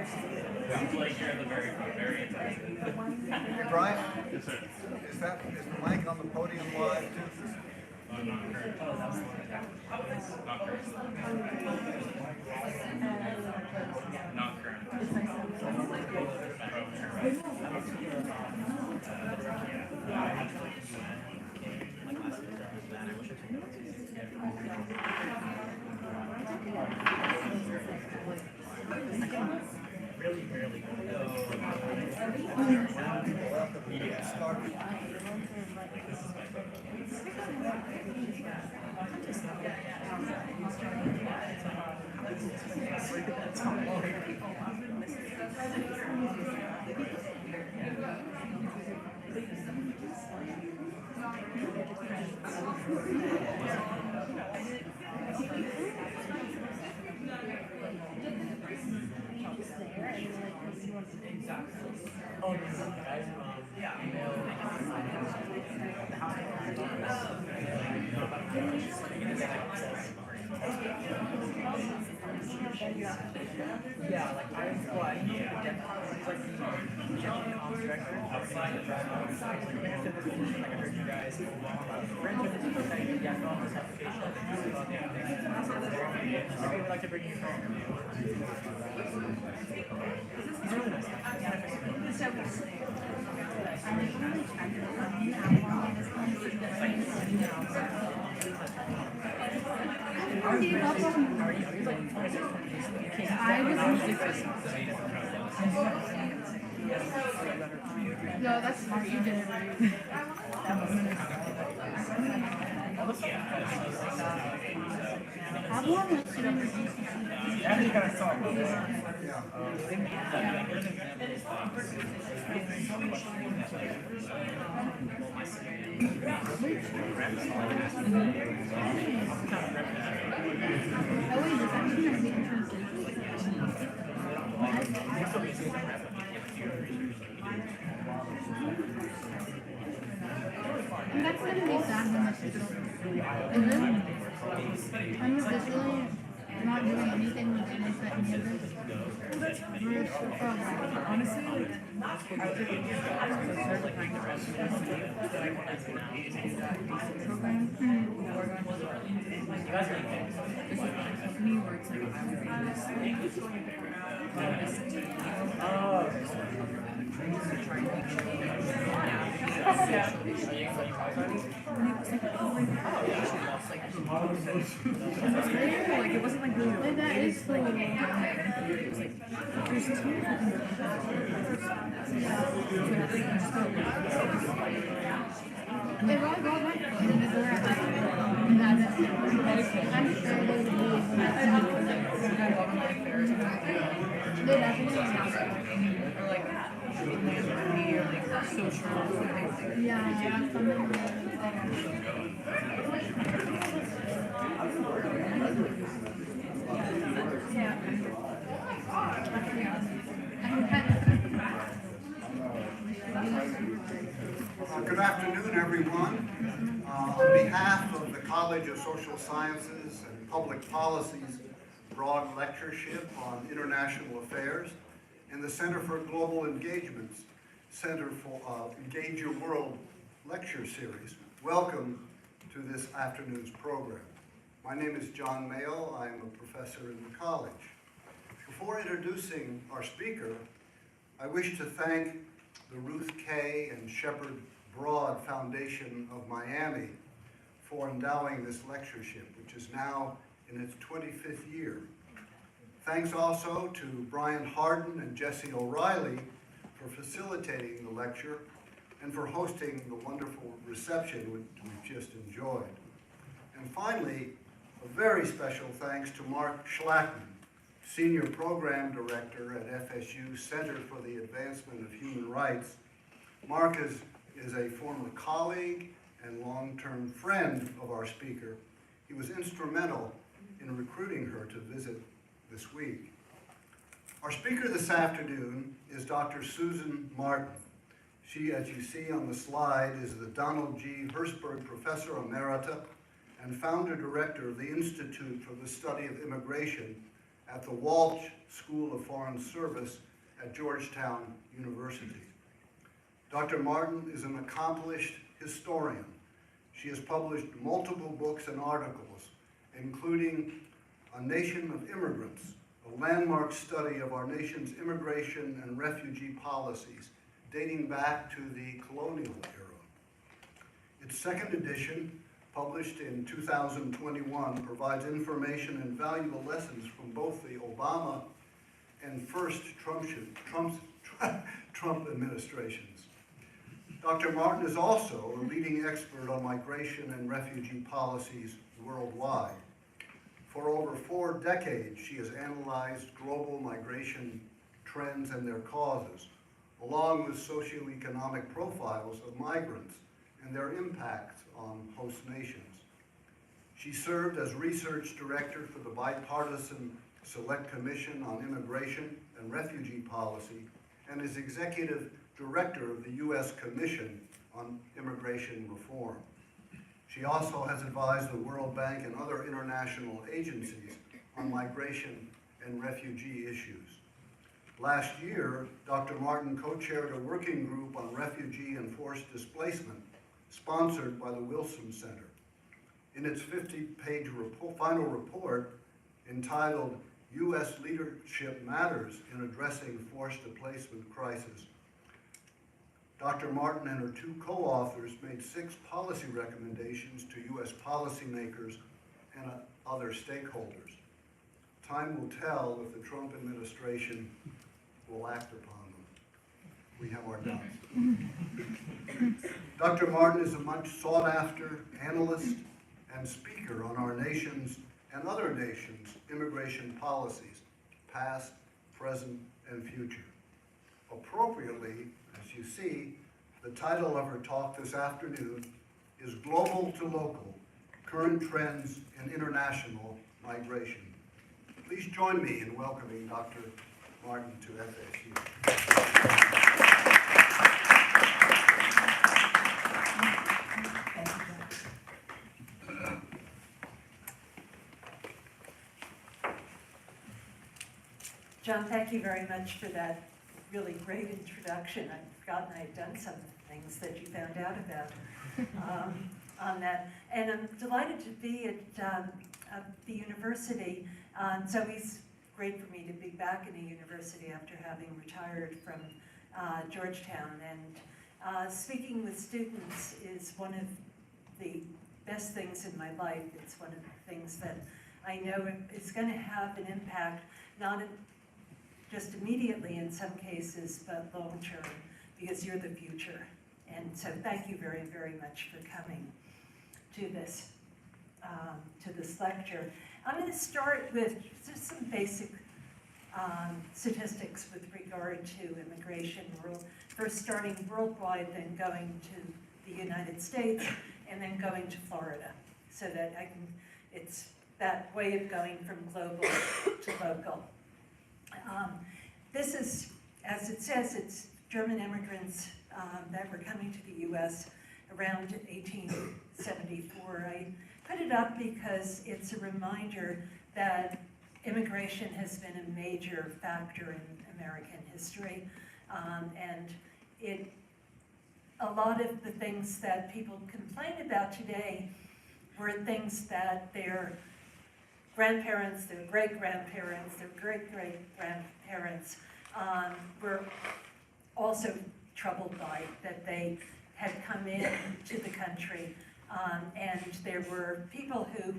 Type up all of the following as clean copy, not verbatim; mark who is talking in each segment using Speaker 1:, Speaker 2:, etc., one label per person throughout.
Speaker 1: Seems like you're the very interesting.
Speaker 2: Hey, Brian? Yes, sir. Is the mic on the podium live too?
Speaker 1: Not current. Not current. Not current. Really, really. This is my photo.
Speaker 3: Yeah, like I was like, director outside of that. Like I heard you guys friends with this application. I would like to bring you home. He's really nice.
Speaker 4: No, that's smart. You did it right. How long was it?
Speaker 3: Yeah, you gotta talk.
Speaker 4: And that's going to be sad when this is over. I'm officially not doing anything with students that inhibit
Speaker 3: Honestly, like, I was like,
Speaker 4: program. Me where it's like
Speaker 3: like it wasn't like really
Speaker 4: like that is cool.
Speaker 3: there's two
Speaker 4: They've all got my foot in the door. And that's it. I'm sure they would leave. They definitely are.
Speaker 3: or like social
Speaker 4: Yeah, something like that.
Speaker 2: Good afternoon, everyone. On behalf of the College of Social Sciences and Public Policy's broad lectureship on international affairs and the Center for Global Engagement's Center for Engage Your World lecture series, welcome to this afternoon's program. My name is John Mayo. I'm a professor in the college. Before introducing our speaker, I wish to thank the Ruth K. and Shepard Broad Foundation of Miami for endowing this lectureship, which is now in its 25th year. Thanks also to Brian Harden and Jesse O'Reilly for facilitating the lecture and for hosting the wonderful reception which we've just enjoyed. And finally, a very special thanks to Mark Schlackman, Senior Program Director at FSU Center for the Advancement of Human Rights. Mark is a former colleague and long-term friend of our speaker. He was instrumental in recruiting her to visit this week. Our speaker this afternoon is Dr. Susan Martin. She, as you see on the slide, is the Donald G. Hertzberg Professor Emerita and founder director of the Institute for the Study of Immigration at the Walsh School of Foreign Service at Georgetown University. Dr. Martin is an accomplished historian. She has published multiple books and articles, including A Nation of Immigrants, a landmark study of our nation's immigration and refugee policies dating back to the colonial era. Its second edition, published in 2021, provides information and valuable lessons from both the Obama and first Trump administrations. Dr. Martin is also a leading expert on migration and refugee policies worldwide. For over 4 decades, she has analyzed global migration trends and their causes, along with socio-economic profiles of migrants and their impact on host nations. She served as research director for the bipartisan Select Commission on Immigration and Refugee Policy and is executive director of the U.S. Commission on Immigration Reform. She also has advised the World Bank and other international agencies on migration and refugee issues. Last year, Dr. Martin co-chaired a working group on refugee and forced displacement sponsored by the Wilson Center. In its 50-page final report entitled U.S. Leadership Matters in Addressing Forced Displacement Crisis, Dr. Martin and her 2 co-authors made 6 policy recommendations to U.S. policymakers and other stakeholders. Time will tell if the Trump administration will act upon them. We have our doubts. Dr. Martin is a much sought-after analyst and speaker on our nation's and other nations' immigration policies, past, present, and future. Appropriately, as you see, the title of her talk this afternoon is Global to Local, Current Trends in International Migration. Please join me in welcoming Dr. Martin to FSU.
Speaker 5: John, thank you very much for that really great introduction. I'd forgotten I'd done some of the things that you found out about on that. And I'm delighted to be at the university. It's always great for me to be back in a university after having retired from Georgetown. And speaking with students is one of the best things in my life. It's one of the things that I know is going to have an impact, not just immediately in some cases, but long term, because you're the future. And so thank you very, very much for coming to this lecture. I'm going to start with just some basic statistics with regard to immigration. First starting worldwide, then going to the United States, and then going to Florida, so that it's that way of going from global to local. This is, as it says, it's German immigrants that were coming to the U.S. around 1874. I put it up because it's a reminder that immigration has been a major factor in American history, and a lot of the things that people complain about today were things that their grandparents, their great-grandparents, their great-great-grandparents were also troubled by, that they had come into the country. And there were people who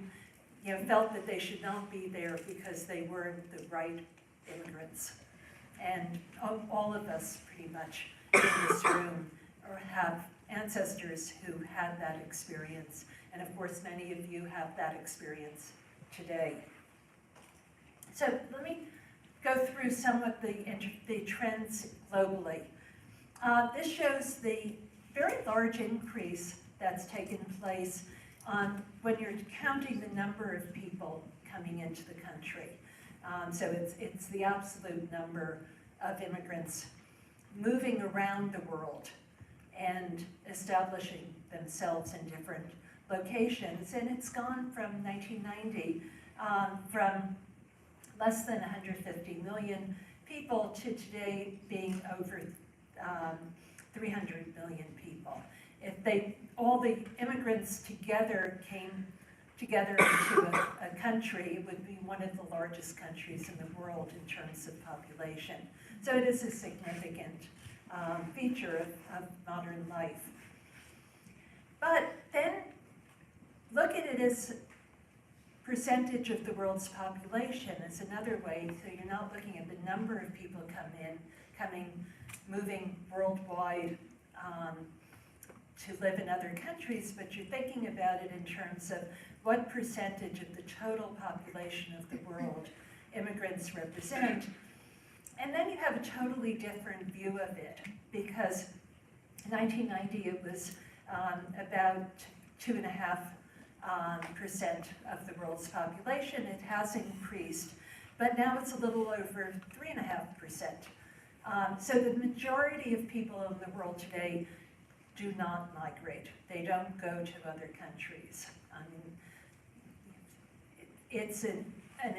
Speaker 5: felt that they should not be there because they weren't the right immigrants. And all of us pretty much in this room have ancestors who had that experience. And of course, many of you have that experience today. So let me go through some of the trends globally. This shows the very large increase that's taken place when you're counting the number of people coming into the country. So it's the absolute number of immigrants moving around the world and establishing themselves in different locations. And it's gone from 1990 from less than 150 million people to today being over 300 million people. If all the immigrants together came together into a country, it would be one of the largest countries in the world in terms of population. So it is a significant feature of modern life. But then look at it as percentage of the world's population is another way. So you're not looking at the number of people moving worldwide to live in other countries, but you're thinking about it in terms of what percentage of the total population of the world immigrants represent. And then you have a totally different view of it, because in 1990 it was about 2.5% of the world's population. It has increased, but now it's a little over 3.5%. So the majority of people in the world today do not migrate. They don't go to other countries. I mean, it's an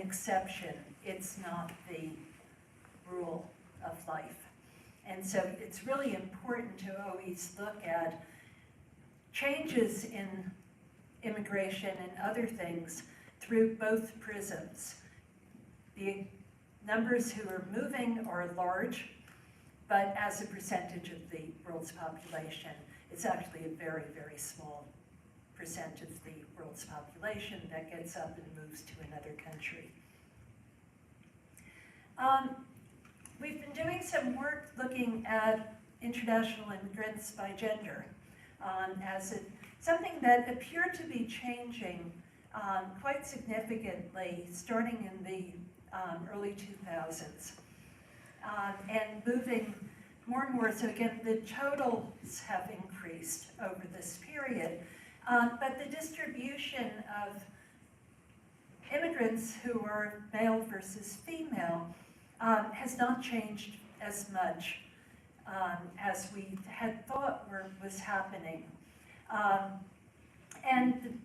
Speaker 5: exception. It's not the rule of life. And so it's really important to always look at changes in immigration and other things through both prisms. The numbers who are moving are large, but as a percentage of the world's population, it's actually a very, very small percent of the world's population that gets up and moves to another country. We've been doing some work looking at international immigrants by gender as something that appeared to be changing quite significantly starting in the early 2000s and moving more and more. So again, the totals have increased over this period, but the distribution of immigrants who are male versus female has not changed as much as we had thought was happening. And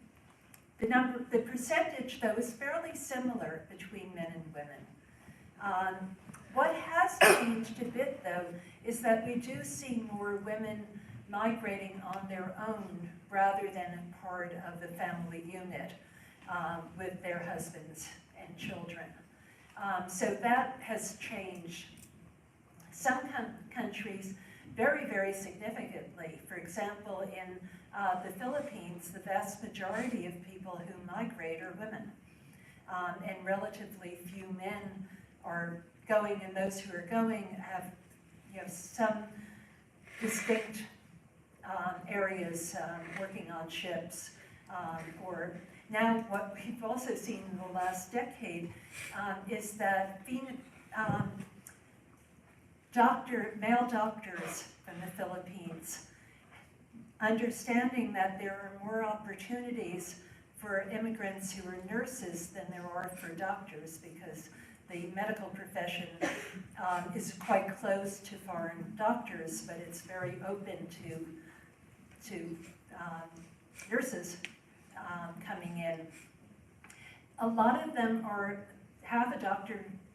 Speaker 5: the percentage, though, is fairly similar between men and women. What has changed a bit, though, is that we do see more women migrating on their own rather than a part of a family unit with their husbands and children. So that has changed some countries very, very significantly. For example, in the Philippines, the vast majority of people who migrate are women. And relatively few men are going, and those who are going have some distinct areas working on ships. Or now what we've also seen in the last decade is that male doctors from the Philippines, understanding that there are more opportunities for immigrants who are nurses than there are for doctors, because the medical profession is quite close to foreign doctors, but it's very open to nurses coming in. A lot of them have a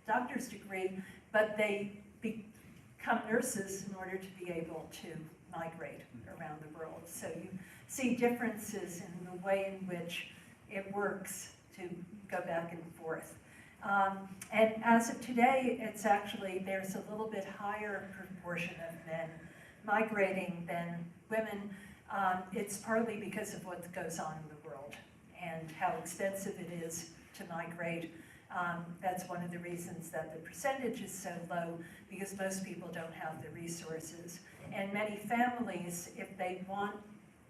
Speaker 5: doctor's degree, but they become nurses in order to be able to migrate around the world. So you see differences in the way in which it works to go back and forth. And as of today, it's actually, there's a little bit higher proportion of men migrating than women. It's partly because of what goes on in the world and how expensive it is to migrate. That's one of the reasons that the percentage is so low, because most people don't have the resources. And many families, if they want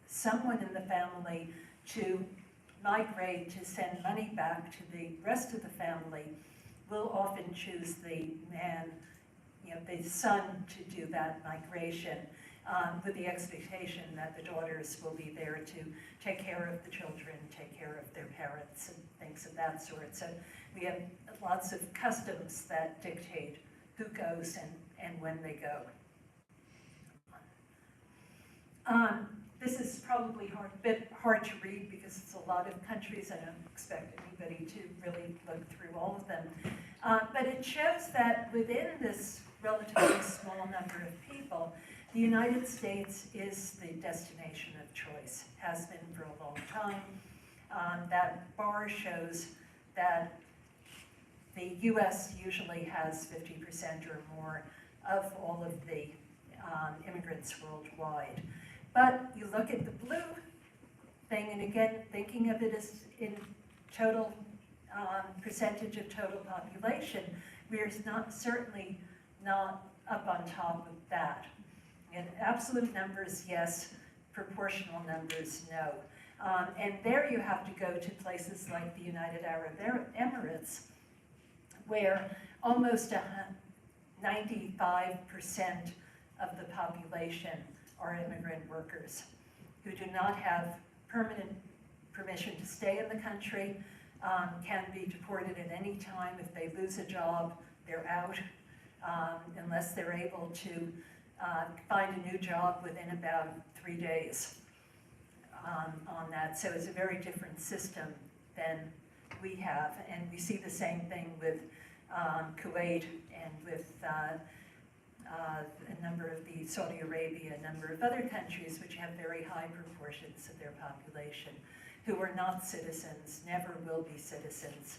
Speaker 5: someone in the family to migrate to send money back to the rest of the family, will often choose the man, the son, to do that migration, with the expectation that the daughters will be there to take care of the children, take care of their parents, and things of that sort. So we have lots of customs that dictate who goes and when they go. This is probably a bit hard to read because it's a lot of countries. I don't expect anybody to really look through all of them. But it shows that within this relatively small number of people, the United States is the destination of choice, has been for a long time. That bar shows that the US usually has 50% or more of all of the immigrants worldwide. But you look at the blue thing, and again, thinking of it as in total percentage of total population, we're certainly not up on top of that. In absolute numbers, yes. Proportional numbers, no. And there you have to go to places like the United Arab Emirates, where almost 95% of the population are immigrant workers who do not have permanent permission to stay in the country, can be deported at any time. If they lose a job, they're out, unless they're able to find a new job within about 3 days on that. So it's a very different system than we have. And we see the same thing with Kuwait and with a number of the Saudi Arabia, a number of other countries which have very high proportions of their population who are not citizens, never will be citizens,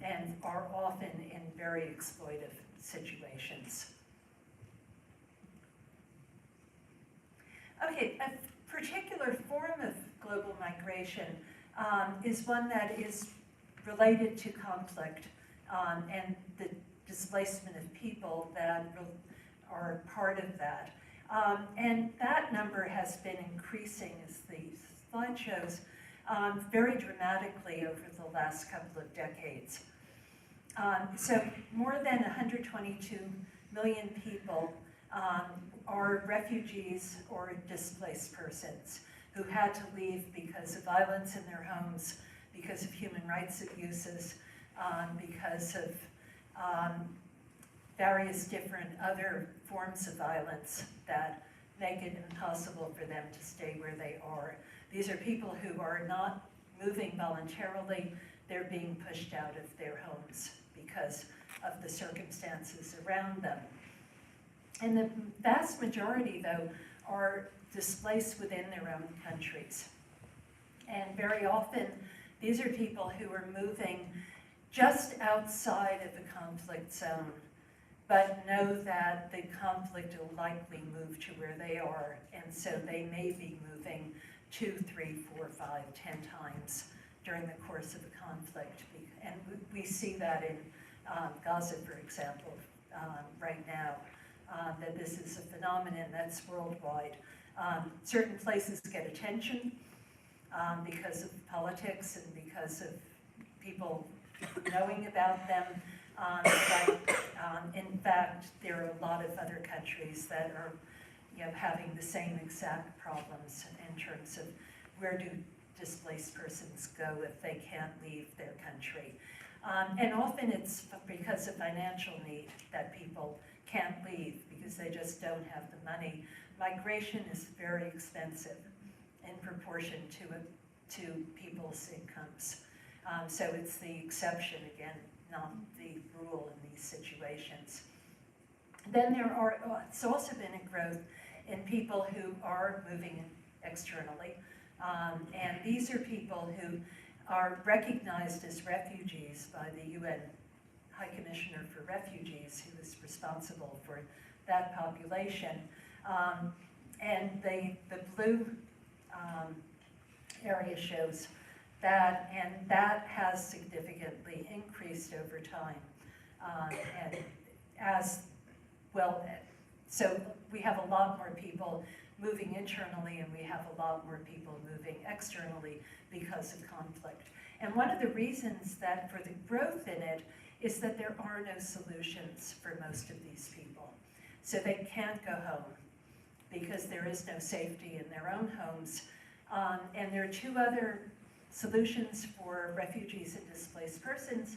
Speaker 5: and are often in very exploitive situations. Okay, a particular form of global migration is one that is related to conflict and the displacement of people that are part of that. And that number has been increasing, as the slide shows, very dramatically over the last couple of decades. So more than 122 million people are refugees or displaced persons who had to leave because of violence in their homes, because of human rights abuses, because of various different other forms of violence that make it impossible for them to stay where they are. These are people who are not moving voluntarily, they're being pushed out of their homes because of the circumstances around them. And the vast majority, though, are displaced within their own countries. And very often, these are people who are moving just outside of the conflict zone, but know that the conflict will likely move to where they are, and so they may be moving 2, 3, 4, 5, 10 times during the course of the conflict. And we see that in Gaza, for example, right now, that this is a phenomenon that's worldwide. Certain places get attention because of politics and because of people knowing about them. But in fact, there are a lot of other countries that are having the same exact problems in terms of where do displaced persons go if they can't leave their country. And often it's because of financial need that people can't leave because they just don't have the money. Migration is very expensive in proportion to people's incomes. So it's the exception, again, not the rule in these situations. Then it's also been a growth in people who are moving externally. And these are people who are recognized as refugees by the UN High Commissioner for Refugees, who is responsible for that population. And the blue area shows that, and that has significantly increased over time. And as well, so we have a lot more people moving internally, and we have a lot more people moving externally because of conflict. And one of the reasons that for the growth in it is that there are no solutions for most of these people. So they can't go home because there is no safety in their own homes. And there are two other solutions for refugees and displaced persons.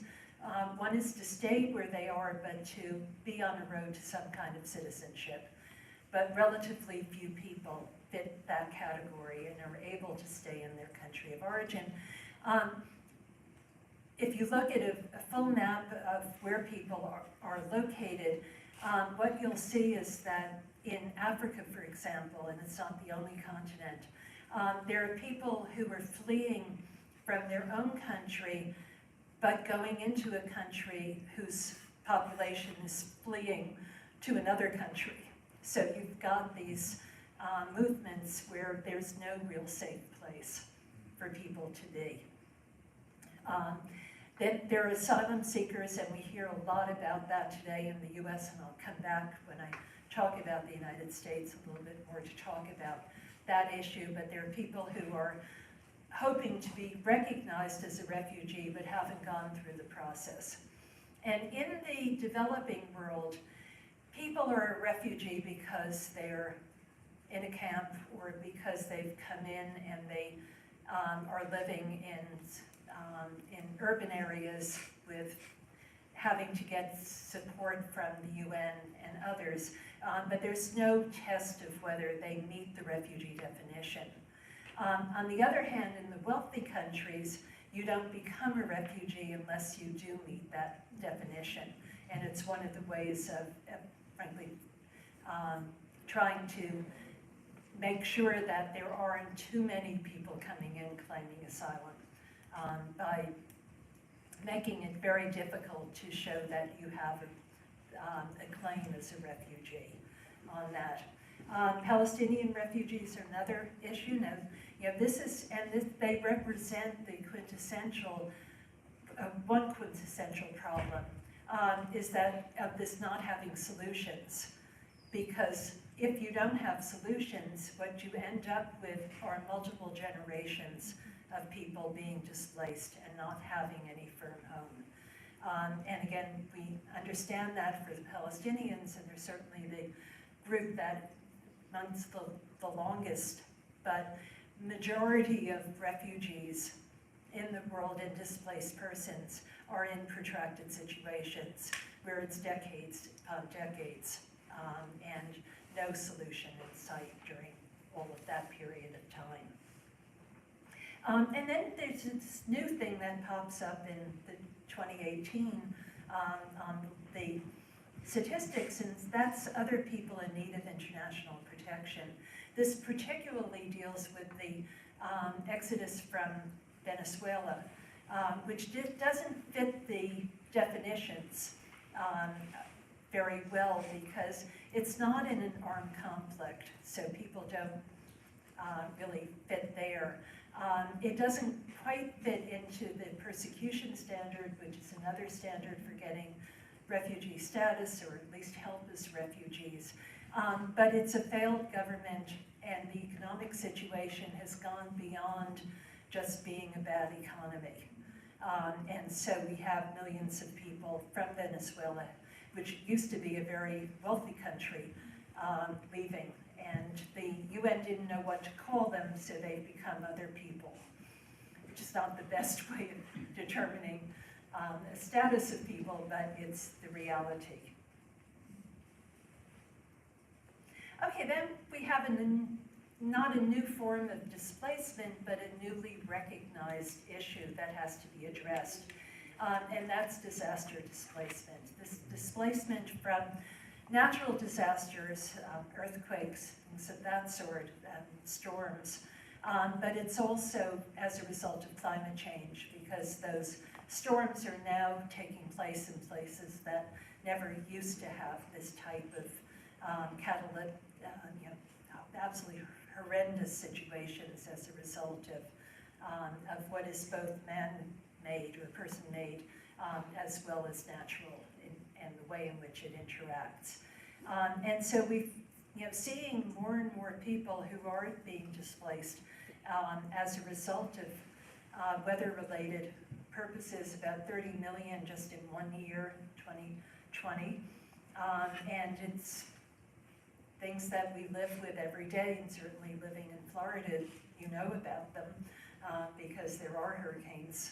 Speaker 5: One is to stay where they are, but to be on a road to some kind of citizenship. But relatively few people fit that category and are able to stay in their country of origin. if you look at a full map of where people are located, what you'll see is that in Africa, for example, and it's not the only continent, there are people who are fleeing from their own country, but going into a country whose population is fleeing to another country. So you've got these movements where there's no real safe place for people to be. That there are asylum seekers, and we hear a lot about that today in the US, and I'll come back when I talk about the United States a little bit more to talk about that issue, but there are people who are hoping to be recognized as a refugee but haven't gone through the process. And in the developing world, people are a refugee because they're in a camp or because they've come in and they are living in urban areas with having to get support from the UN and others, but there's no test of whether they meet the refugee definition. On the other hand, in the wealthy countries, you don't become a refugee unless you do meet that definition. And it's one of the ways of frankly, trying to make sure that there aren't too many people coming in claiming asylum by making it very difficult to show that you have a claim as a refugee on that. Palestinian refugees are another issue. Now, they represent the quintessential, one quintessential problem is that of this not having solutions. Because if you don't have solutions, what you end up with are multiple generations of people being displaced and not having any firm home. And again, we understand that for the Palestinians, and they're certainly the group that runs the longest, but majority of refugees in the world and displaced persons are in protracted situations where it's decades upon decades and no solution in sight during all of that period of time. And then there's this new thing that pops up in the 2018 on the statistics, and that's other people in need of international protection. This particularly deals with the exodus from Venezuela, which doesn't fit the definitions very well because it's not in an armed conflict, so people don't really fit there. It doesn't quite fit into the persecution standard, which is another standard for getting refugee status, or at least help as refugees. But it's a failed government, and the economic situation has gone beyond just being a bad economy. And so we have millions of people from Venezuela, which used to be a very wealthy country, leaving. And the UN didn't know what to call them, so they've become other people, which is not the best way of determining the status of people, but it's the reality. Okay, then we have not a new form of displacement, but a newly recognized issue that has to be addressed, and that's disaster displacement. This displacement from natural disasters, earthquakes, things of that sort, storms, but it's also as a result of climate change, because those storms are now taking place in places that never used to have this type of absolutely horrendous situations as a result of what is both man-made or person-made as well as natural and the way in which it interacts. And so we've seeing more and more people who are being displaced as a result of weather-related purposes, about 30 million just in 1 year, 2020. And it's things that we live with every day, and certainly living in Florida, you know about them because there are hurricanes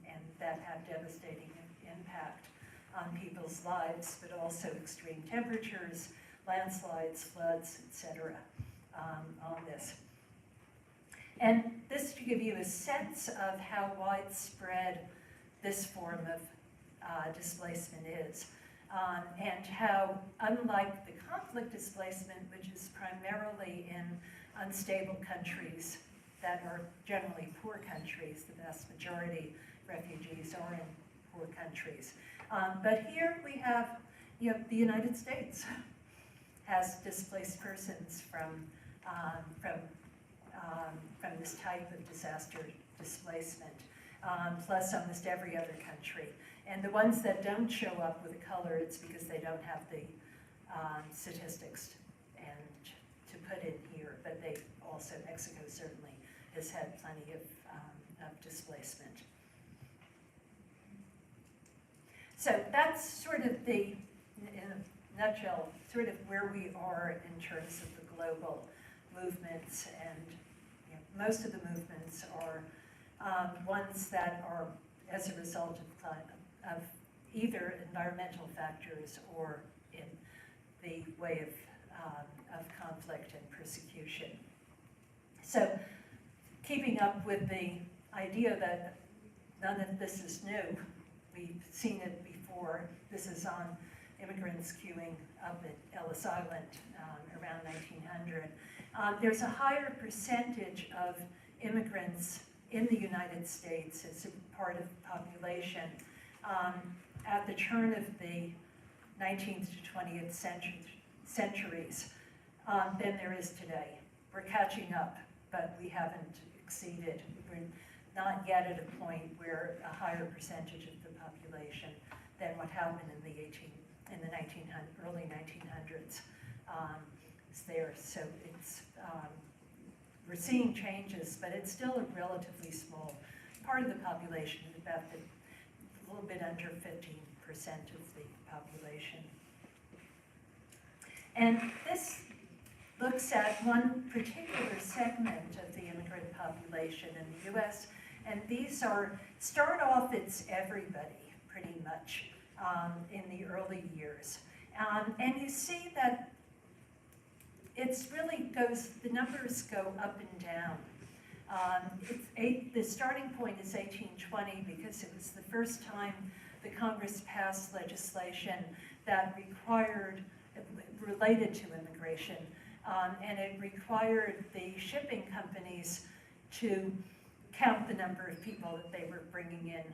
Speaker 5: and that have devastating impact on people's lives, but also extreme temperatures, landslides, floods, etc. On this. And this to give you a sense of how widespread this form of displacement is. And how, unlike the conflict displacement, which is primarily in unstable countries that are generally poor countries, the vast majority of refugees are in poor countries. But here we have, the United States has displaced persons from this type of disaster displacement, plus almost every other country. And the ones that don't show up with a color, it's because they don't have the statistics and to put in here. But they also, Mexico certainly has had plenty of displacement. So that's sort of the, in a nutshell, sort of where we are in terms of the global movements. And most of the movements are ones that are as a result of either environmental factors or in the way of conflict and persecution. So keeping up with the idea that none of this is new, we've seen it before. This is on immigrants queuing up at Ellis Island around 1900. There's a higher percentage of immigrants in the United States as a part of the population at the turn of the 19th to 20th centuries than there is today. We're catching up, but we haven't exceeded. We're not yet at a point where a higher percentage of the population than what happened in the early 1900s is there. So it's we're seeing changes, but it's still a relatively small part of the population, about a little bit under 15% of the population. And this looks at one particular segment of the immigrant population in the US, and these start off, it's everybody, pretty much, in the early years. And you see that the numbers go up and down. The starting point is 1820 because it was the first time the Congress passed legislation that related to immigration, and it required the shipping companies to count the number of people that they were bringing in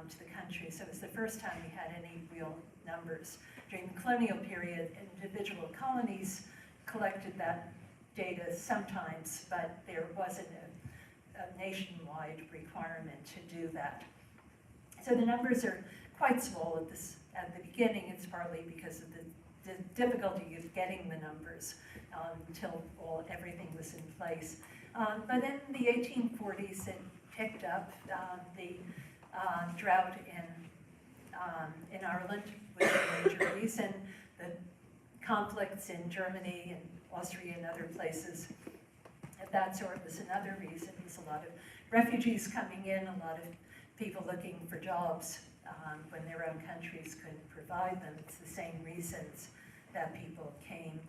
Speaker 5: to the country. So it was the first time we had any real numbers. During the colonial period, individual colonies collected that data sometimes, but there wasn't a nationwide requirement to do that. So the numbers are quite small at the beginning. It's partly because of the difficulty of getting the numbers until everything was in place. But in the 1840s, it picked up. The drought in Ireland was a major reason. The conflicts in Germany and Austria and other places of that sort was another reason. There's a lot of refugees coming in, a lot of people looking for jobs when their own countries couldn't provide them. It's the same reasons that people came.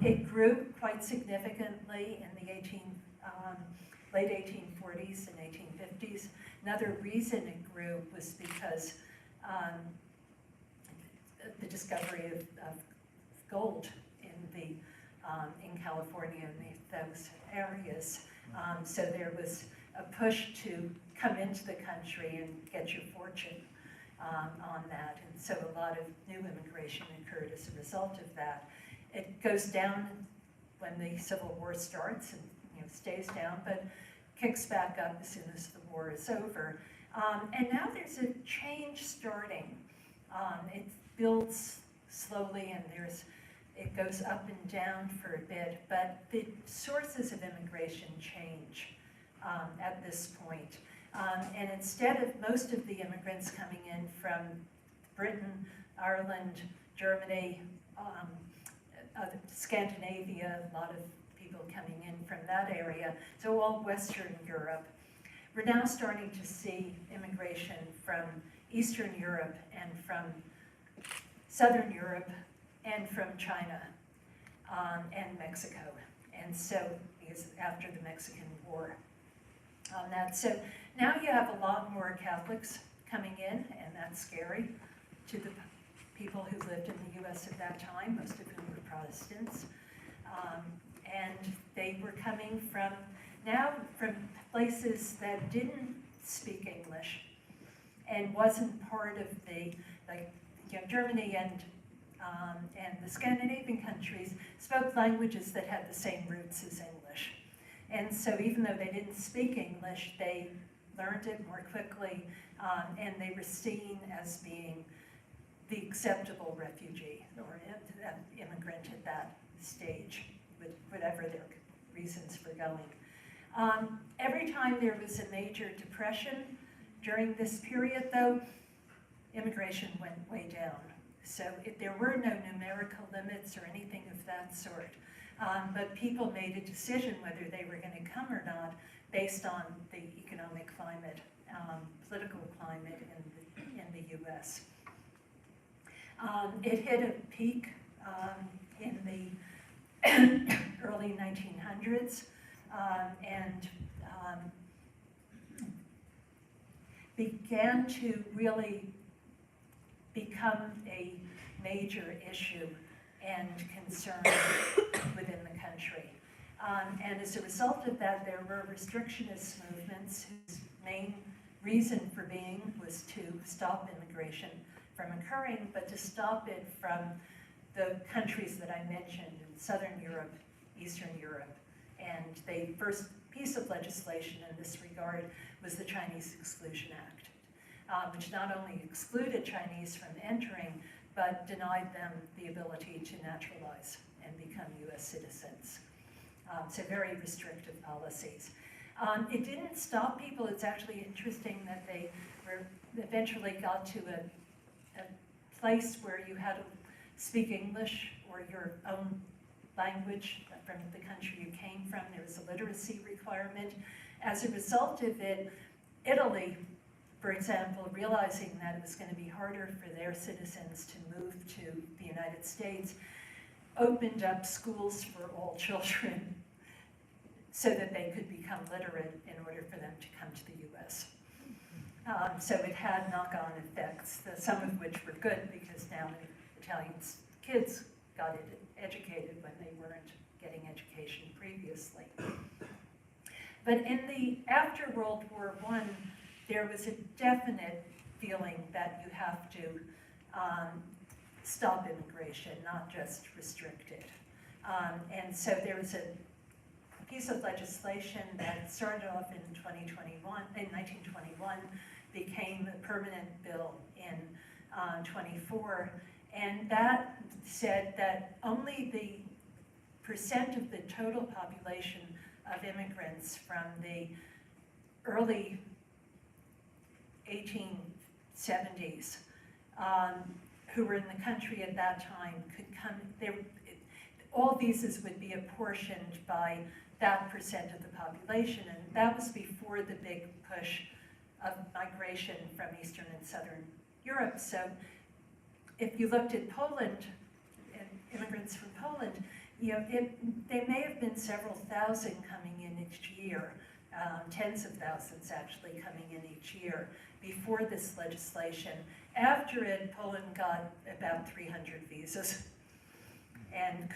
Speaker 5: It grew quite significantly in the late 1840s and 1850s. Another reason it grew was because the discovery of gold in California and those areas. So there was a push to come into the country and get your fortune on that. And so a lot of new immigration occurred as a result of that. It goes down when the Civil War starts and stays down, but kicks back up as soon as the war is over. And now there's a change starting. It builds slowly and it goes up and down for a bit, but the sources of immigration change at this point. And instead of most of the immigrants coming in from Britain, Ireland, Germany, Scandinavia, a lot of people coming in from that area, so all Western Europe, we're now starting to see immigration from Eastern Europe and from Southern Europe and from China and Mexico. And so, because after the Mexican War on that. So now you have a lot more Catholics coming in, and that's scary to the people who lived in the US at that time, most of whom were Protestants. And they were coming from places that didn't speak English and wasn't part of the, like, you know, Germany and the Scandinavian countries spoke languages that had the same roots as English. And so even though they didn't speak English, they learned it more quickly, and they were seen as being the acceptable refugee or immigrant at that stage, with whatever their reasons for going. Every time there was a major depression during this period, though, immigration went way down. So there were no numerical limits or anything of that sort. But people made a decision whether they were going to come or not based on the economic climate, political climate in the US. It hit a peak in the early 1900s and began to really become a major issue and concern within the country. And as a result of that, there were restrictionist movements whose main reason for being was to stop immigration from occurring, but to stop it from the countries that I mentioned in Southern Europe, Eastern Europe. And the first piece of legislation in this regard was the Chinese Exclusion Act, which not only excluded Chinese from entering, but denied them the ability to naturalize and become US citizens. So very restrictive policies. It didn't stop people. It's actually interesting that they eventually got to a place where you had to speak English or your own language from the country you came from. There was a literacy requirement. As a result of it, Italy, for example, realizing that it was going to be harder for their citizens to move to the United States, opened up schools for all children so that they could become literate in order for them to come to the US. So it had knock-on effects, some of which were good because now Italian kids got educated when they weren't getting education previously. But after World War I, there was a definite feeling that you have to stop immigration, not just restrict it. And so there was a piece of legislation that started off in 1921, became a permanent bill in 24, and that said that only the percent of the total population of immigrants from the early 1870s who were in the country at that time could come. All visas would be apportioned by that percent of the population, and that was before the big push of migration from Eastern and Southern Europe. So if you looked at Poland and immigrants from Poland, you know, they may have been several thousand coming in each year, tens of thousands actually coming in each year before this legislation. After it, Poland got about 300 visas and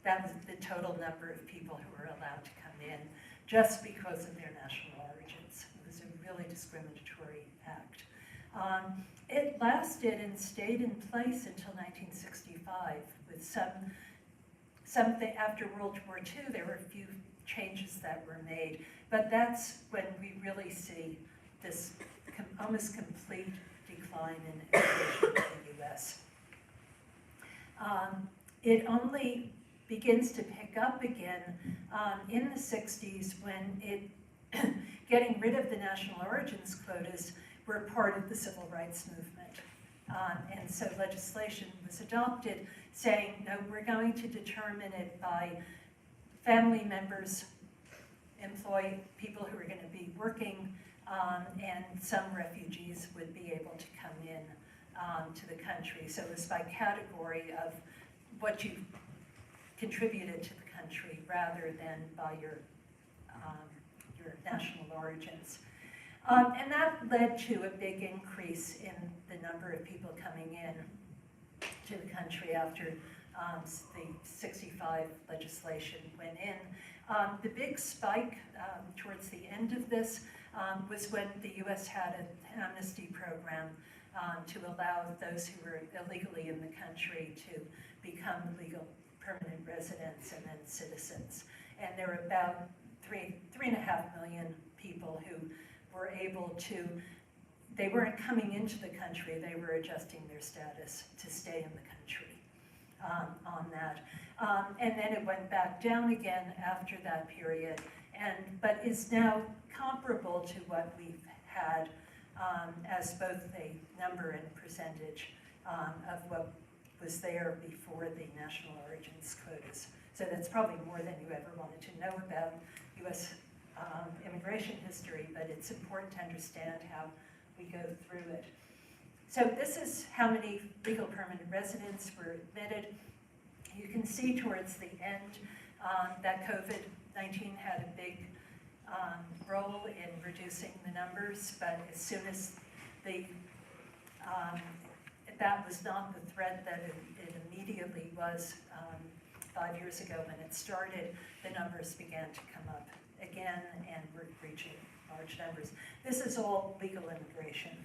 Speaker 5: that was the total number of people who were allowed to come in just because of their national origins. It was a really discriminatory act. It lasted and stayed in place until 1965 with something after World War II. There were a few changes that were made, but that's when we really see this almost complete decline in immigration in the US. It only begins to pick up again in the 60s when getting rid of the national origins quotas were part of the civil rights movement. And so legislation was adopted saying, no, we're going to determine it by family members, employ people who are going to be working, and some refugees would be able to come in to the country. So it was by category of what you contributed to the country rather than by your national origins. And that led to a big increase in the number of people coming in to the country after the 65 legislation went in. The big spike towards the end of this was when the US had an amnesty program to allow those who were illegally in the country to become legal permanent residents and then citizens. And there were about 3.5 million people who were able to, they weren't coming into the country, they were adjusting their status to stay in the country on that. And then it went back down again after that period, but is now comparable to what we've had as both a number and percentage of what was there before the national origins quotas. So that's probably more than you ever wanted to know about US immigration history, but it's important to understand how we go through it. So this is how many legal permanent residents were admitted. You can see towards the end that COVID-19 had a big role in reducing the numbers, but as soon as that was not the threat that it immediately was 5 years ago when it started, the numbers began to come up again and we're reaching large numbers. This is all legal immigration.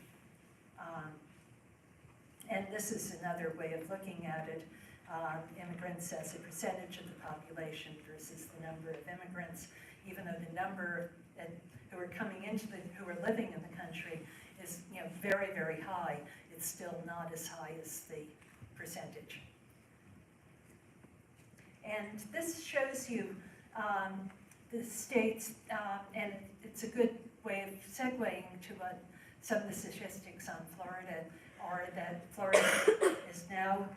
Speaker 5: And this is another way of looking at it. Immigrants as a percentage of the population versus the number of immigrants, even though the number who are coming into who are living in the country is very, very high, it's still not as high as the percentage. And this shows you the states, and it's a good way of segueing to what some of the statistics on Florida are, that Florida is now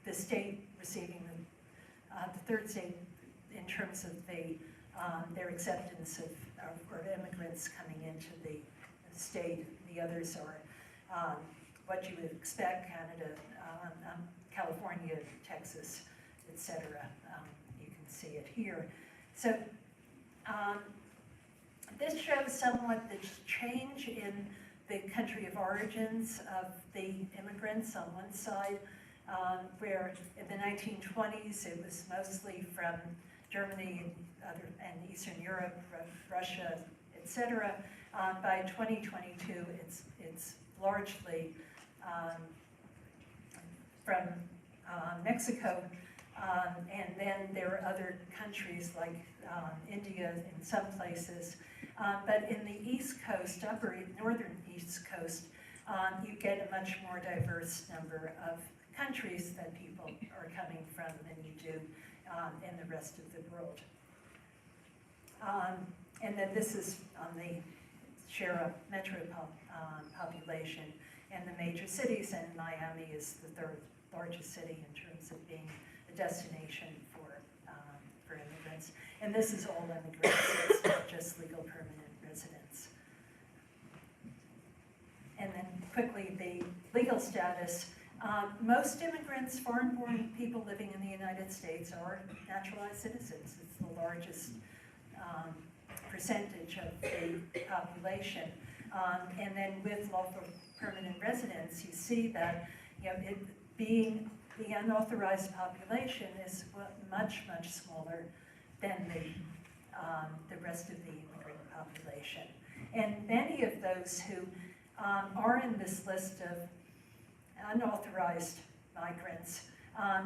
Speaker 5: the state receiving the third state in terms of their acceptance of immigrants coming into the state. The others are what you would expect: Canada, California, Texas, etc. You can see it here. So this shows somewhat the change in the country of origins of the immigrants on one side, where in the 1920s it was mostly from Germany and Eastern Europe, Russia, etc. By 2022, it's largely from Mexico, and then there are other countries like India in some places. But in the East Coast, northern East Coast, you get a much more diverse number of countries that people are coming from than you do in the rest of the world. And then this is on the share of metro population and the major cities, and Miami is the third largest city in terms of being a destination for immigrants. And this is all immigrants, so it's not just legal permanent residents. And then quickly, the legal status. Most immigrants, foreign-born people living in the United States, are naturalized citizens. It's the largest percentage of the population. And then with lawful permanent residents, you see that it being the unauthorized population is much, much smaller than the rest of the immigrant population. And many of those who are in this list of unauthorized migrants,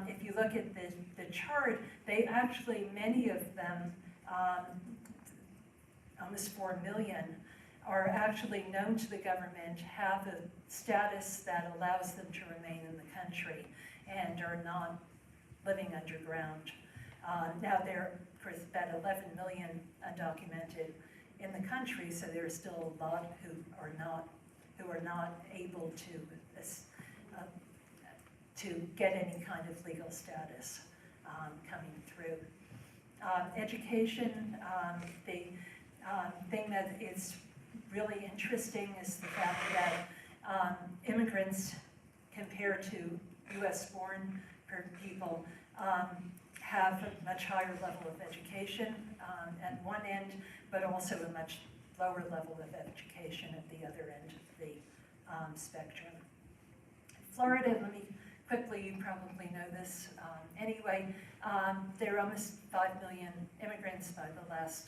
Speaker 5: if you look at the chart, many of them, almost 4 million, are actually known to the government, have a status that allows them to remain in the country and are not living underground. Now there are, of course, about 11 million undocumented in the country, so there are still a lot who are not able to get any kind of legal status coming through. Education, the thing that is really interesting is the fact that immigrants, compared to US-born people, have a much higher level of education at one end, but also a much lower level of education at the other end of the spectrum. Florida, let me quickly, you probably know this anyway, there are almost 5 million immigrants by the last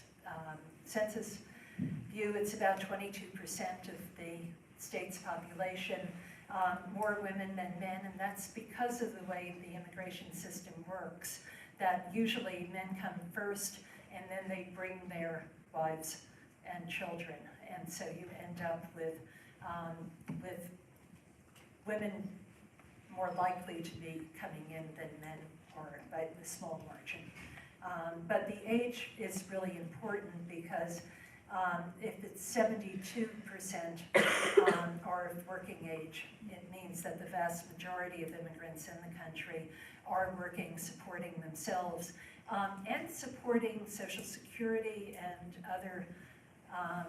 Speaker 5: census view. It's about 22% of the state's population, more women than men, and that's because of the way the immigration system works, that usually men come first and then they bring their wives and children, and so you end up with women more likely to be coming in than men are by a small margin. But the age is really important because if it's 72% are of working age, it means that the vast majority of immigrants in the country are working, supporting themselves, and supporting Social Security and other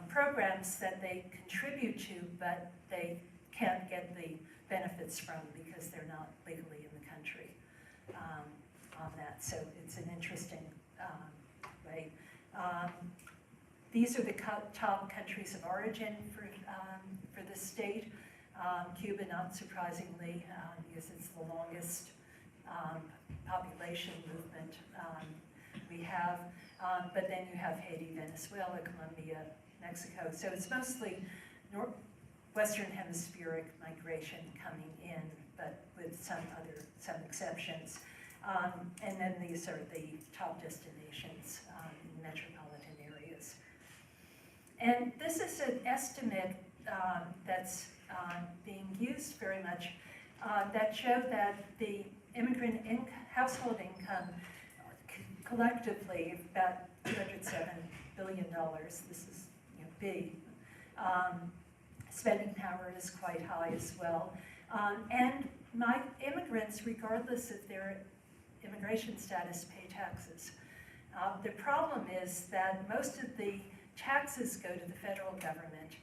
Speaker 5: programs that they contribute to, but they can't get the benefits from because they're not legally in the country on that. So it's an interesting way. These are the top countries of origin for the state. Cuba, not surprisingly, because it's the longest population movement we have. But then you have Haiti, Venezuela, Colombia, Mexico. So it's mostly Western Hemispheric migration coming in, but with some exceptions. And then these are the top destinations in metropolitan areas. And this is an estimate that's being used very much that show that the immigrant household income collectively about $207 billion. This is big. Spending power is quite high as well. And immigrants, regardless of their immigration status, pay taxes. The problem is that most of the taxes go to the federal government,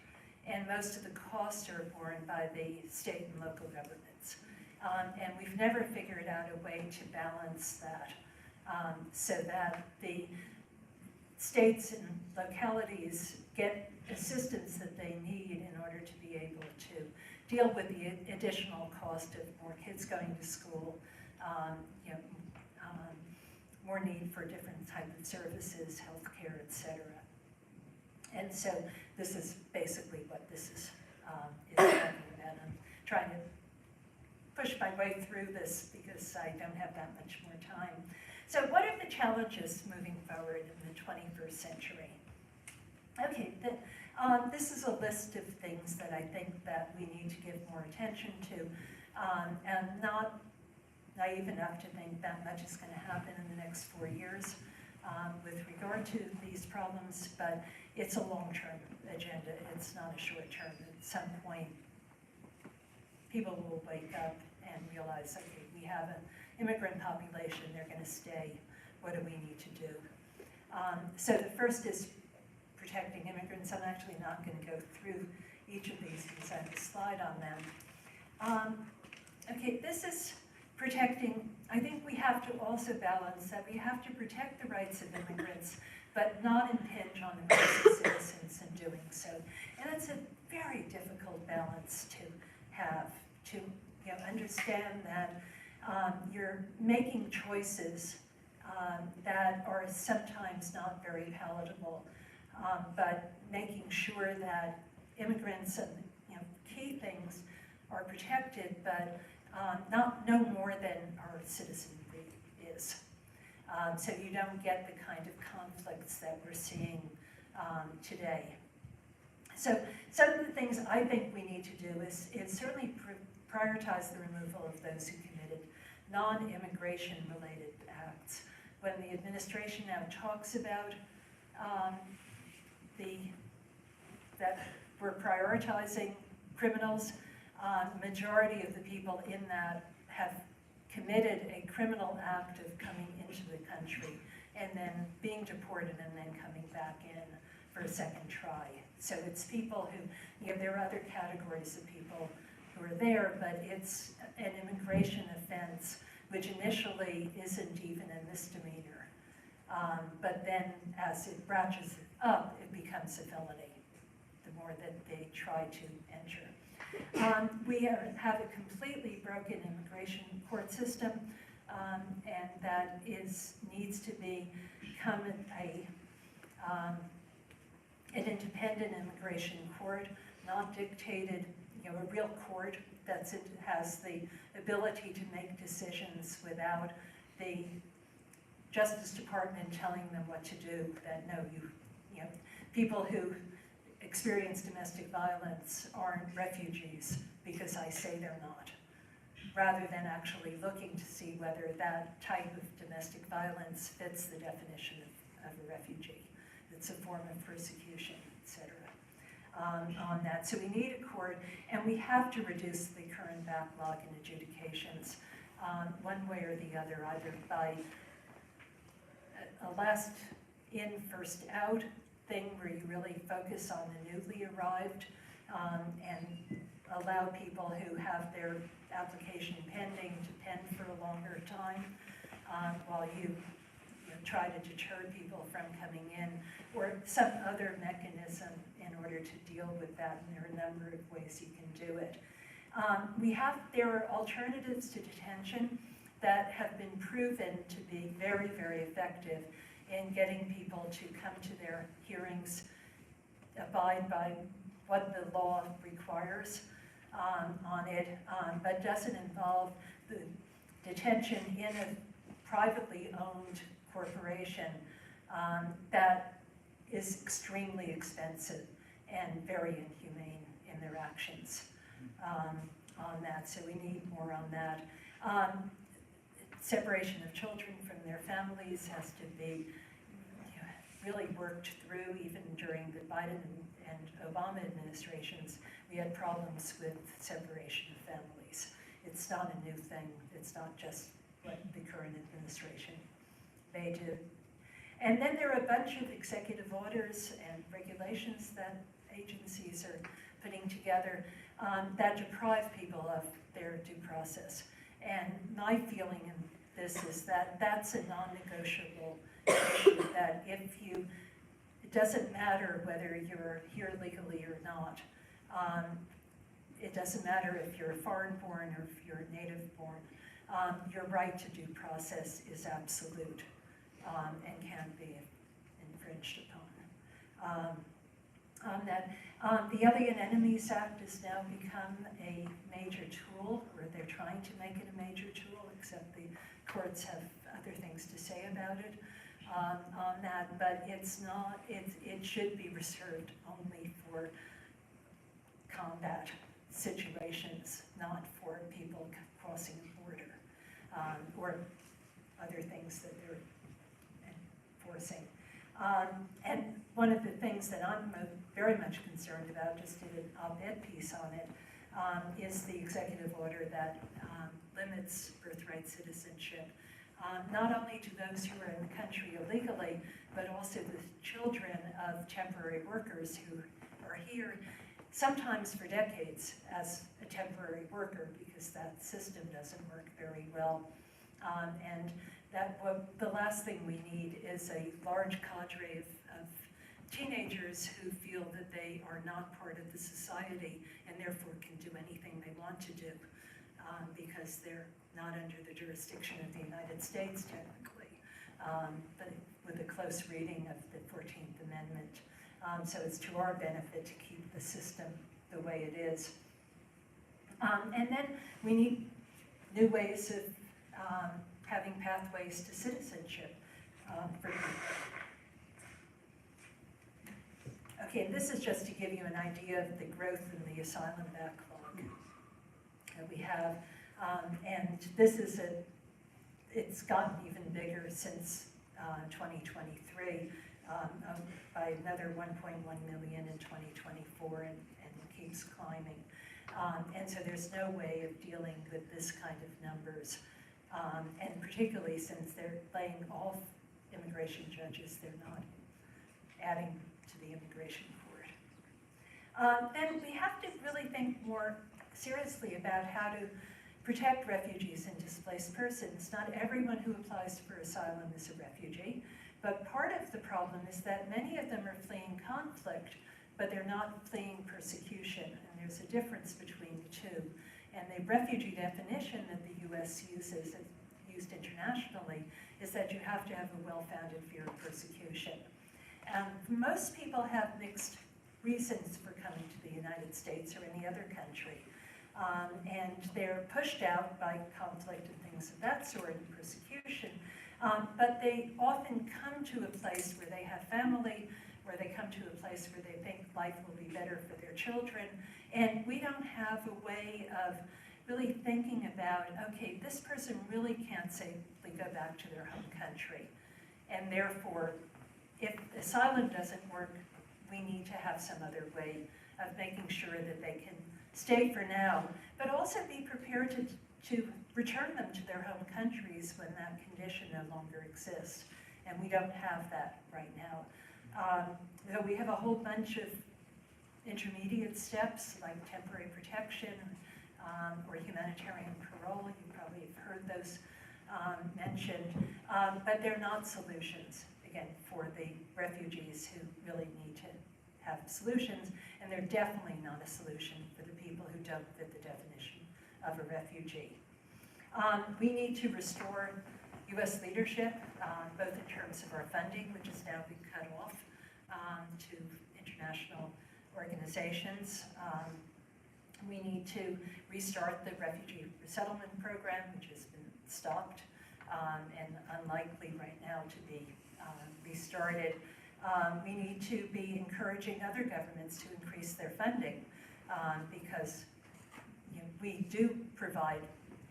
Speaker 5: and most of the costs are borne by the state and local governments. And we've never figured out a way to balance that so that the states and localities get assistance that they need in order to be able to deal with the additional cost of more kids going to school, more need for different types of services, healthcare, etc. And so this is basically what this is talking about. I'm trying to push my way through this because I don't have that much more time. So what are the challenges moving forward in the 21st century? Okay, this is a list of things that I think that we need to give more attention to, and not naive enough to think that much is going to happen in the next 4 years with regard to these problems, but it's a long-term agenda. It's not a short-term. At some point, people will wake up and realize, okay, we have an immigrant population, they're going to stay. What do we need to do? So the first is protecting immigrants. I'm actually not going to go through each of these because I have a slide on them. Okay, this is protecting. I think we have to also balance that we have to protect the rights of immigrants, but not impinge on the rights of citizens in doing so. And it's a very difficult balance to have, to understand that you're making choices that are sometimes not very palatable, but making sure that immigrants and key things are protected, but no more than our citizenry is. So you don't get the kind of conflicts that we're seeing today. So some of the things I think we need to do is certainly prioritize the removal of those who committed non-immigration related acts. When the administration now talks about that we're prioritizing criminals, majority of the people in that have committed a criminal act of coming into the country and then being deported and then coming back in for a second try. So it's people who, there are other categories of people who are there, but it's an immigration offense which initially isn't even a misdemeanor. But then as it ratchets up, it becomes a felony, the more that they try to enter. We have a completely broken immigration court system, and that needs to become an independent immigration court, not dictated, a real court that has the ability to make decisions without the Justice Department telling them what to do, that no, people who experience domestic violence aren't refugees because I say they're not, rather than actually looking to see whether that type of domestic violence fits the definition of a refugee. It's a form of persecution, etc. On that. So we need a court, and we have to reduce the current backlog in adjudications one way or the other, either by a last in, first out thing where you really focus on the newly arrived and allow people who have their application pending to pen for a longer time while you try to deter people from coming in, or some other mechanism in order to deal with that, and there are a number of ways you can do it. There are alternatives to detention that have been proven to be very, very effective in getting people to come to their hearings, abide by what the law requires on it, but doesn't involve the detention in a privately owned corporation that is extremely expensive and very inhumane in their actions on that. So we need more on that. Separation of children from their families has to be really worked through. Even during the Biden and Obama administrations, we had problems with separation of families. It's not a new thing. It's not just what the current administration may do. And then there are a bunch of executive orders and regulations that agencies are putting together that deprive people of their due process. And my feeling in this is that that's a non-negotiable issue, that it doesn't matter whether you're here legally or not. It doesn't matter if you're foreign-born or if you're native-born. Your right to due process is absolute and can't be infringed upon. On that, the Alien Enemies Act has now become a major tool, or they're trying to make it a major tool, except the courts have other things to say about it on that, but it's not, it should be reserved only for combat situations, not for people crossing a border or other things that they're enforcing. And one of the things that I'm very much concerned about, just did an op-ed piece on it, is the executive order that limits birthright citizenship, not only to those who are in the country illegally, but also the children of temporary workers who are here, sometimes for decades as a temporary worker, because that system doesn't work very well. And the last thing we need is a large cadre of teenagers who feel that they are not part of the society and therefore can do anything they want to do because they're not under the jurisdiction of the United States technically, but with a close reading of the 14th Amendment. So it's to our benefit to keep the system the way it is. And then we need new ways of having pathways to citizenship for people. Okay, and this is just to give you an idea of the growth in the asylum backlog that we have. And this is it's gotten even bigger since 2023 by another 1.1 million in 2024 and it keeps climbing. And so there's no way of dealing with this kind of numbers. And particularly since they're laying off immigration judges, they're not adding to the immigration court. And we have to really think more seriously about how to protect refugees and displaced persons. Not everyone who applies for asylum is a refugee. But part of the problem is that many of them are fleeing conflict, but they're not fleeing persecution, and there's a difference between the two. And the refugee definition that the US uses, and used internationally, is that you have to have a well-founded fear of persecution. Most people have mixed reasons for coming to the United States or any other country. And they're pushed out by conflict and things of that sort and persecution. But they often come to a place where they have family, where they come to a place where they think life will be better for their children. And we don't have a way of really thinking about, okay, this person really can't safely go back to their home country. And therefore, if asylum doesn't work, we need to have some other way of making sure that they can stay for now, but also be prepared to return them to their home countries when that condition no longer exists. And we don't have that right now. So we have a whole bunch of intermediate steps like temporary protection or humanitarian parole. You probably have heard those mentioned, but they're not solutions, again, for the refugees who really need to have solutions, and they're definitely not a solution for the people who don't fit the definition of a refugee. We need to restore US leadership, both in terms of our funding, which has now been cut off to international organizations. We need to restart the refugee resettlement program, which has been stopped and unlikely right now to be restarted. We need to be encouraging other governments to increase their funding because we do provide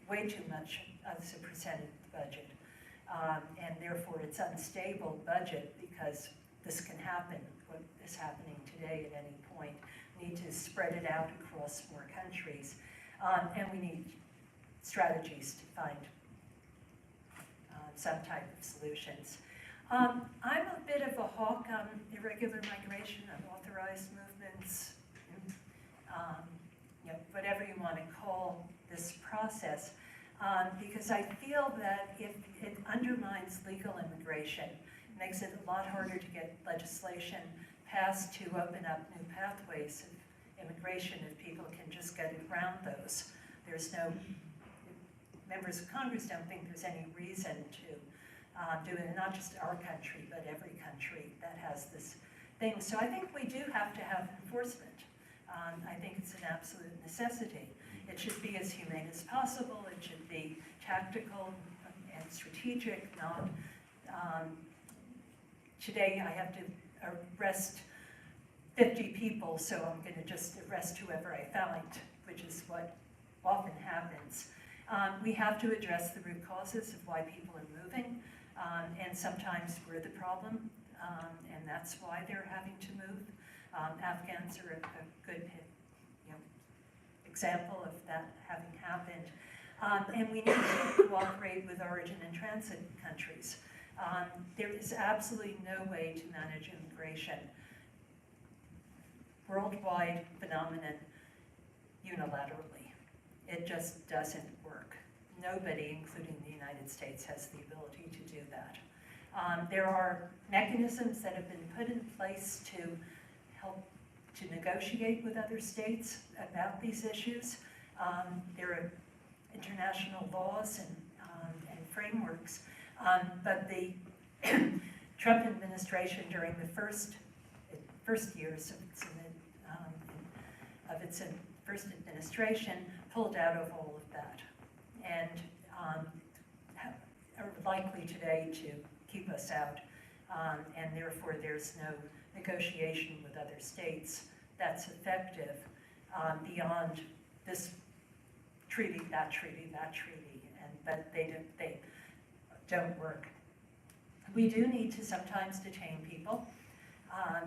Speaker 5: way too much as a percentage of the budget. And therefore it's unstable budget because this can happen, what is happening today at any point. We need to spread it out across more countries. And we need strategies to find some type of solutions. I'm a bit of a hawk on irregular migration, unauthorized movements, whatever you want to call this process, because I feel that if it undermines legal immigration, it makes it a lot harder to get legislation passed to open up new pathways of immigration if people can just get around those. There's no, members of Congress don't think there's any reason to do it, not just our country, but every country that has this thing. So I think we do have to have enforcement. I think it's an absolute necessity. It should be as humane as possible. It should be tactical and strategic, not, today I have to arrest 50 people, so I'm going to just arrest whoever I find, which is what often happens. We have to address the root causes of why people are moving. And sometimes we're the problem, and that's why they're having to move. Afghans are a good example of that having happened. And we need to cooperate with origin and transit countries. There is absolutely no way to manage immigration, worldwide phenomenon, unilaterally. It just doesn't work. Nobody, including the United States, has the ability to do that. There are mechanisms that have been put in place to help to negotiate with other states about these issues. There are international laws and frameworks, but the Trump administration during the first years of its first administration pulled out of all of that, and are likely today to keep us out, and therefore there's no negotiation with other states that's effective beyond this treaty, that treaty, that treaty, but they don't work. We do need to sometimes detain people.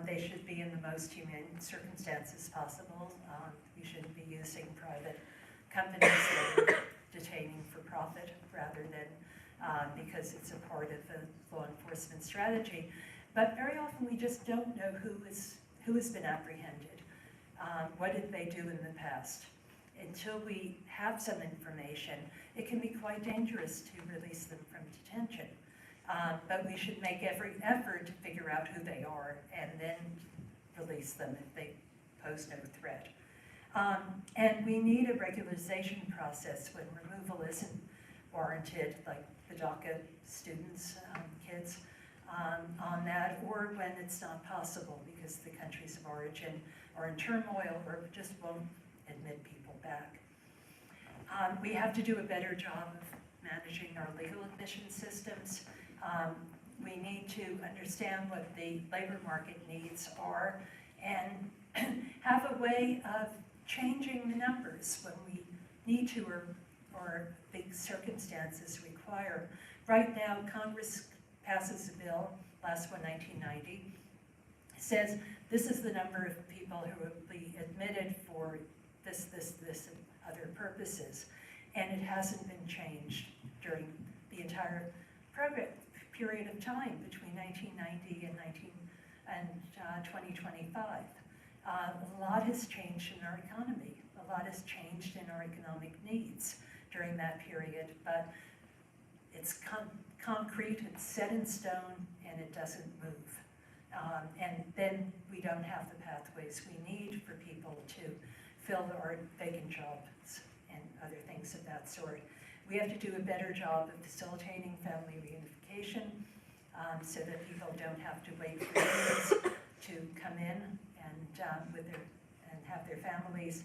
Speaker 5: They should be in the most humane circumstances possible. We shouldn't be using private companies that are detaining for profit rather than because it's a part of the law enforcement strategy. But very often we just don't know who has been apprehended. What did they do in the past? Until we have some information, it can be quite dangerous to release them from detention. But we should make every effort to figure out who they are and then release them if they pose no threat. And we need a regularization process when removal isn't warranted, like the DACA students, kids, on that, or when it's not possible because the countries of origin are in turmoil or just won't admit people back. We have to do a better job of managing our legal admission systems. We need to understand what the labor market needs are and have a way of changing the numbers when we need to or the circumstances require. Right now, Congress passes a bill, last one, 1990, says this is the number of people who will be admitted for this, and other purposes. And it hasn't been changed during the entire period of time between 1990 and 2025. A lot has changed in our economy. A lot has changed in our economic needs during that period, but it's concrete, it's set in stone, and it doesn't move. And then we don't have the pathways we need for people to fill our vacant jobs and other things of that sort. We have to do a better job of facilitating family reunification so that people don't have to wait for years to come in and have their families.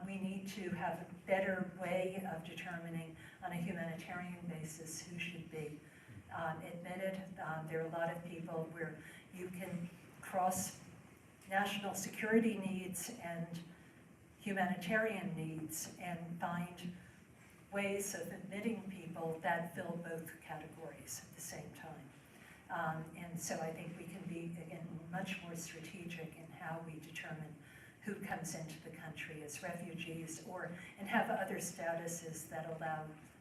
Speaker 5: We need to have a better way of determining on a humanitarian basis who should be admitted. There are a lot of people where you can cross national security needs and humanitarian needs and find ways of admitting people that fill both categories at the same time. And so I think we can be, again, much more strategic in how we determine who comes into the country as refugees and have other statuses that allow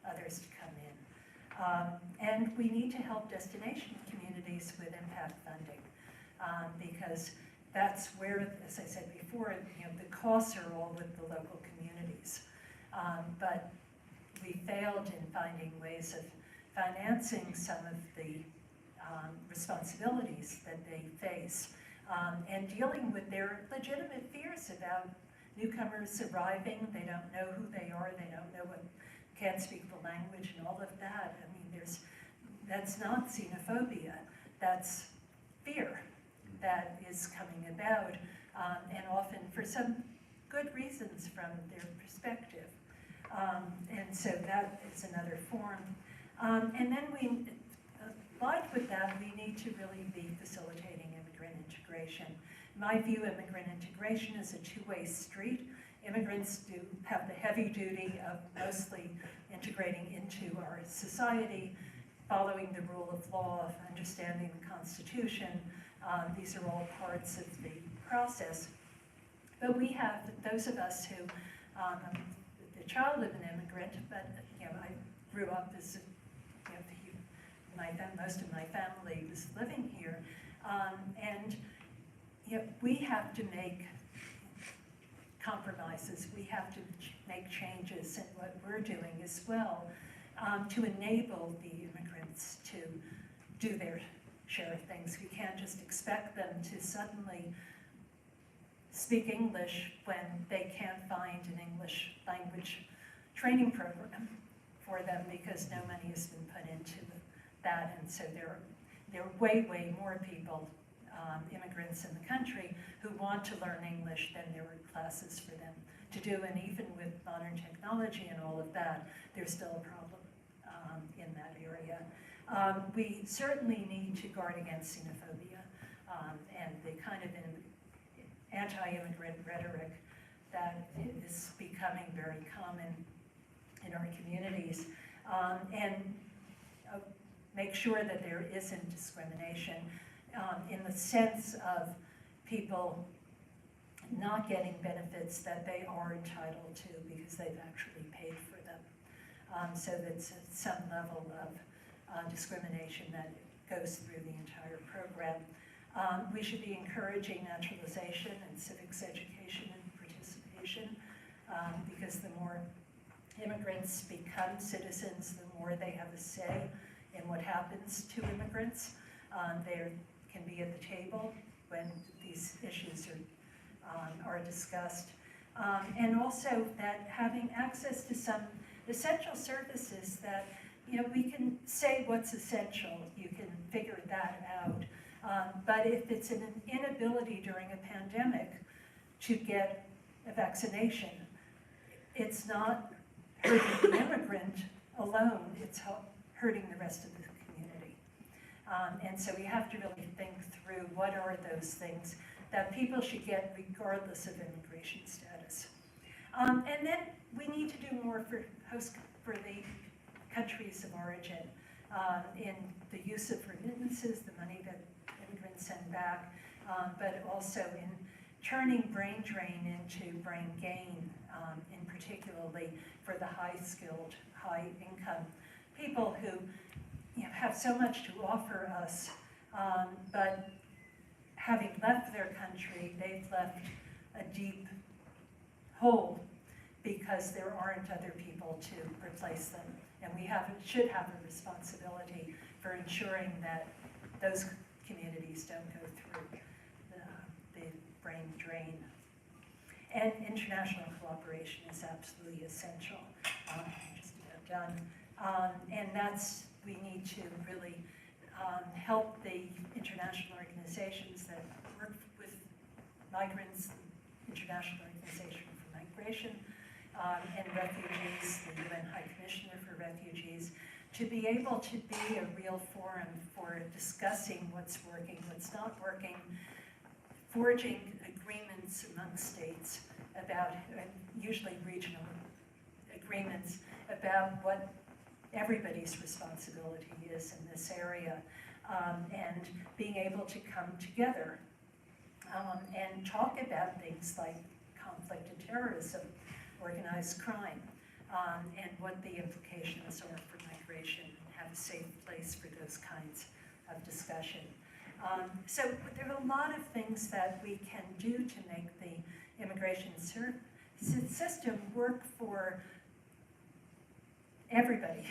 Speaker 5: others to come in. And we need to help destination communities with impact funding because that's where, as I said before, the costs are all with the local communities. But we failed in finding ways of financing some of the responsibilities that they face and dealing with their legitimate fears about newcomers arriving. They don't know who they are, they don't know can't speak the language and all of that. I mean, that's not xenophobia, that's fear that is coming about, and often for some good reasons from their perspective. And so that is another form. And then like with that, we need to really be facilitating immigrant integration. In my view, immigrant integration is a two-way street. Immigrants do have the heavy duty of mostly integrating into our society, following the rule of law, understanding the Constitution. These are all parts of the process. But we have those of us who, I'm the child of an immigrant, but I grew up as most of my family was living here, and we have to make compromises. We have to make changes in what we're doing as well to enable the immigrants to do their share of things. We can't just expect them to suddenly speak English when they can't find an English language training program for them because no money has been put into that. And so there are way, way more people, immigrants in the country, who want to learn English than there are classes for them to do. And even with modern technology and all of that, there's still a problem in that area. We certainly need to guard against xenophobia and the kind of anti-immigrant rhetoric that is becoming very common in our communities, and make sure that there isn't discrimination in the sense of people not getting benefits that they are entitled to because they've actually paid for them. So that's some level of discrimination that goes through the entire program. We should be encouraging naturalization and civics education and participation because the more immigrants become citizens, the more they have a say in what happens to immigrants. They can be at the table when these issues are discussed. And also that having access to some essential services that, we can say what's essential, you can figure that out. But if it's an inability during a pandemic to get a vaccination, it's not hurting the immigrant alone, it's hurting the rest of the community. And so we have to really think through what are those things that people should get regardless of immigration status. And then we need to do more for the countries of origin in the use of remittances, the money that immigrants send back, but also in turning brain drain into brain gain, in particularly for the high-skilled, high-income people who have so much to offer us, but having left their country, they've left a deep hole because there aren't other people to replace them. And we should have a responsibility for ensuring that those communities don't go through the brain drain. And international cooperation is absolutely essential. Just about done. And we need to really help the international organizations that work with migrants, the International Organization for Migration, and refugees, the UN High Commissioner for Refugees, to be able to be a real forum for discussing what's working, what's not working, forging agreements among states about, usually regional agreements, about what everybody's responsibility is in this area, and being able to come together and talk about things like conflict and terrorism, organized crime, and what the implications are for migration, and have a safe place for those kinds of discussion. So there are a lot of things that we can do to make the immigration system work for everybody,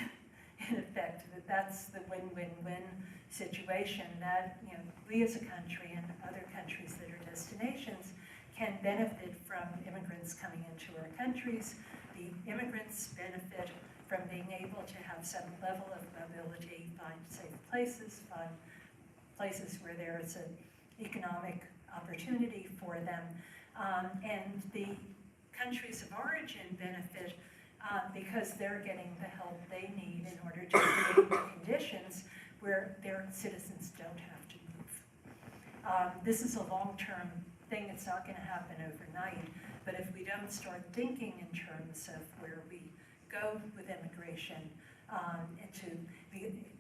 Speaker 5: in effect. That's the win-win-win situation that we as a country and other countries that are destinations can benefit from immigrants coming into our countries. The immigrants benefit from being able to have some level of mobility, find safe places, find places where there is an economic opportunity for them. And the countries of origin benefit because they're getting the help they need in order to create the conditions where their citizens don't have to move. This is a long-term thing. It's not going to happen overnight. But if we don't start thinking in terms of where we go with immigration,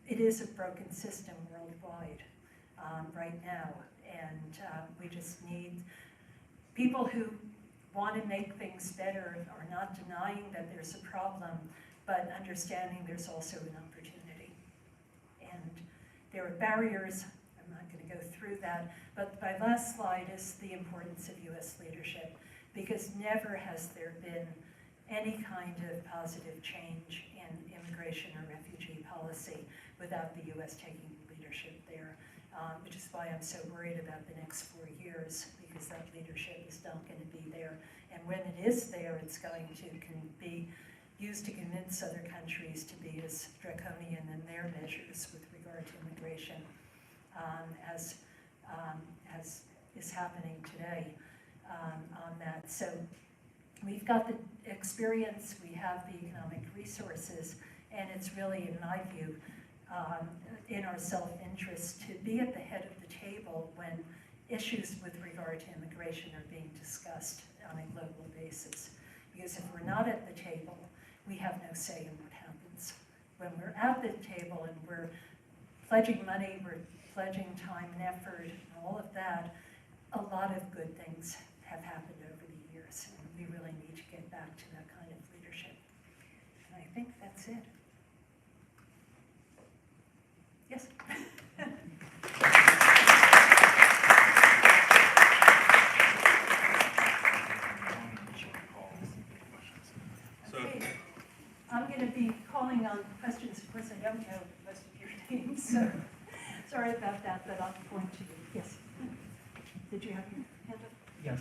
Speaker 5: it is a broken system worldwide right now. And we just need people who want to make things better, are not denying that there's a problem, but understanding there's also an opportunity. And there are barriers. I'm not going to go through that. But my last slide is the importance of U.S. leadership, because never has there been any kind of positive change in immigration or refugee policy without the U.S. taking leadership there, which is why I'm so worried about the next 4 years, because that leadership is not going to be there. And when it is there, it's going to be used to convince other countries to be as draconian in their measures with regard to immigration as is happening today on that. So we've got the experience, we have the economic resources, and it's really, in my view, in our self-interest to be at the head of the table when issues with regard to immigration are being discussed on a global basis. Because if we're not at the table, we have no say in what happens. When we're at the table and we're pledging money, we're pledging time and effort, and all of that, a lot of good things have happened over the years, and we really need to get back to that kind of leadership. And I think that's it. Yes? Okay. I'm going to be calling on questions. Of course, I don't know most of your So, sorry about that, but I'll point to you. Yes. Did you have your hand up?
Speaker 3: Yes,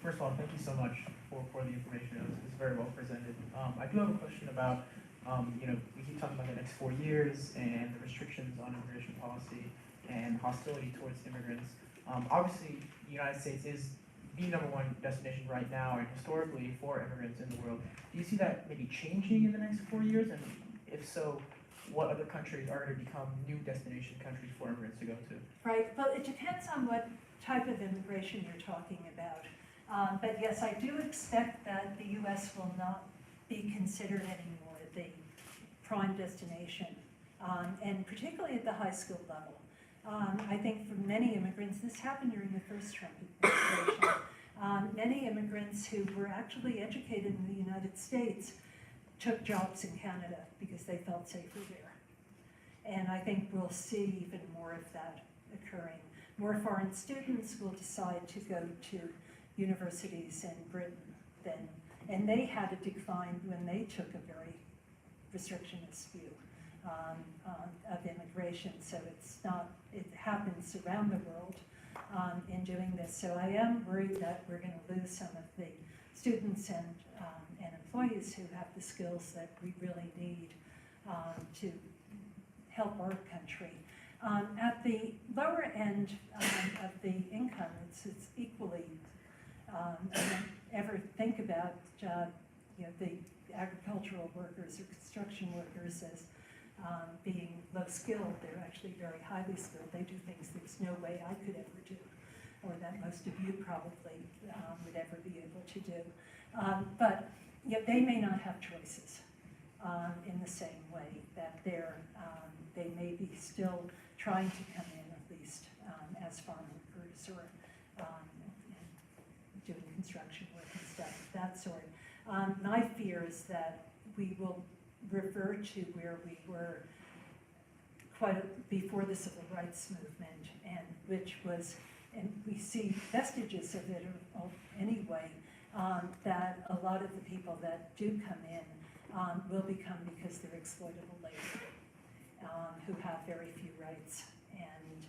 Speaker 3: first of all, thank you so much for the information. It was very well presented. I do have a question about, we keep talking about the next 4 years and the restrictions on immigration policy and hostility towards immigrants. Obviously, the United States is the #1 destination right now and historically for immigrants in the world. Do you see that maybe changing in the next 4 years? And if so, what other countries are going to become new destination countries for immigrants to go to?
Speaker 5: Right, well, it depends on what type of immigration you're talking about. But yes, I do expect that the U.S. will not be considered anymore the prime destination, and particularly at the high school level. I think for many immigrants, this happened during the first Trump administration, many immigrants who were actually educated in the United States took jobs in Canada because they felt safer there. And I think we'll see even more of that occurring. More foreign students will decide to go to universities in Britain than, and they had a decline when they took a very restrictionist view of immigration. So it's not, it happens around the world in doing this. So I am worried that we're going to lose some of the students and employees who have the skills that we really need to help our country. At the lower end of the income, it's equally, I don't ever think about the agricultural workers or construction workers as being low skilled. They're actually very highly skilled. They do things there's no way I could ever do, or that most of you probably would ever be able to do. But they may not have choices in the same way that they may be still trying to come in at least as farm workers or doing construction work and stuff of that sort. My fear is that we will revert to where we were before the civil rights movement, and which was, and we see vestiges of it anyway, that a lot of the people that do come in will become because they're exploitable labor, who have very few rights and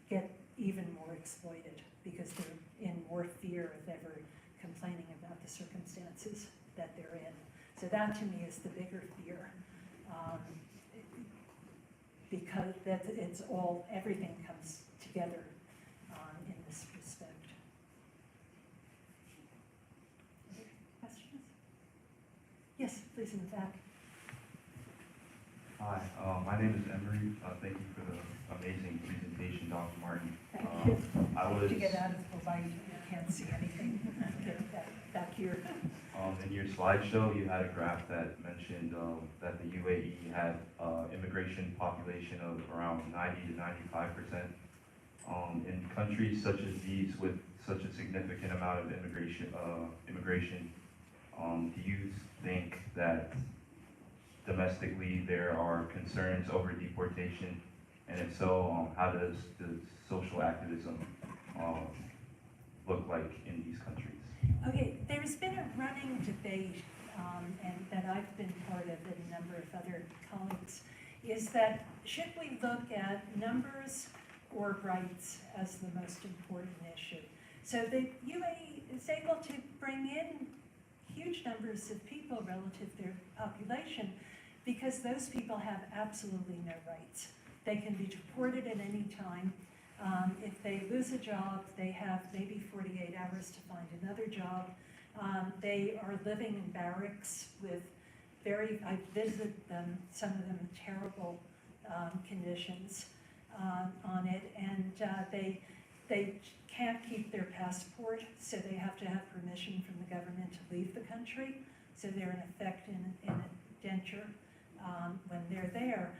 Speaker 5: get even more exploited because they're in more fear of ever complaining about the circumstances that they're in. So that to me is the bigger fear, because that it's all, everything comes together in this respect. Other questions? Yes, please, in the back.
Speaker 6: Hi, my name is Emery. Thank you for the amazing presentation, Dr. Martin.
Speaker 5: Thank you.
Speaker 6: I was,
Speaker 5: To get out of the light, you can't see anything. Get back here.
Speaker 6: in your slideshow, you had a graph that mentioned that the UAE had immigration population of around 90 to 95%. In countries such as these with such a significant amount of immigration, do you think that domestically there are concerns over deportation? And if so, how does the social activism look like in these countries?
Speaker 5: Okay, there's been a running debate, and that I've been part of, and a number of other colleagues, is that should we look at numbers or rights as the most important issue? So the UAE is able to bring in huge numbers of people relative to their population because those people have absolutely no rights. They can be deported at any time. If they lose a job, they have maybe 48 hours to find another job. They are living in barracks with I visited them, some of them terrible conditions on it, and they can't keep their passport, so they have to have permission from the government to leave the country. So they're in effect in a denture when they're there.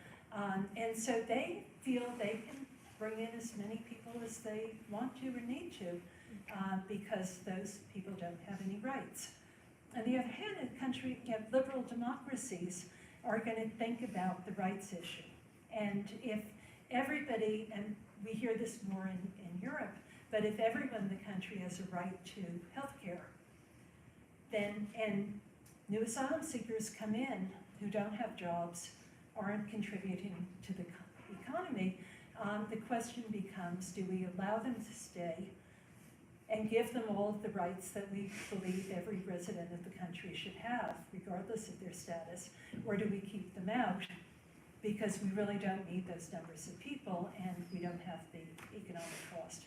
Speaker 5: And so they feel they can bring in as many people as they want to or need to because those people don't have any rights. On the other hand, liberal democracies are going to think about the rights issue. And if everybody, and we hear this more in Europe, but if everyone in the country has a right to health care, then, and new asylum seekers come in who don't have jobs, aren't contributing to the economy, economy, the question becomes, do we allow them to stay and give them all of the rights that we believe every resident of the country should have, regardless of their status, or do we keep them out because we really don't need those numbers of people and we don't have the economic cost?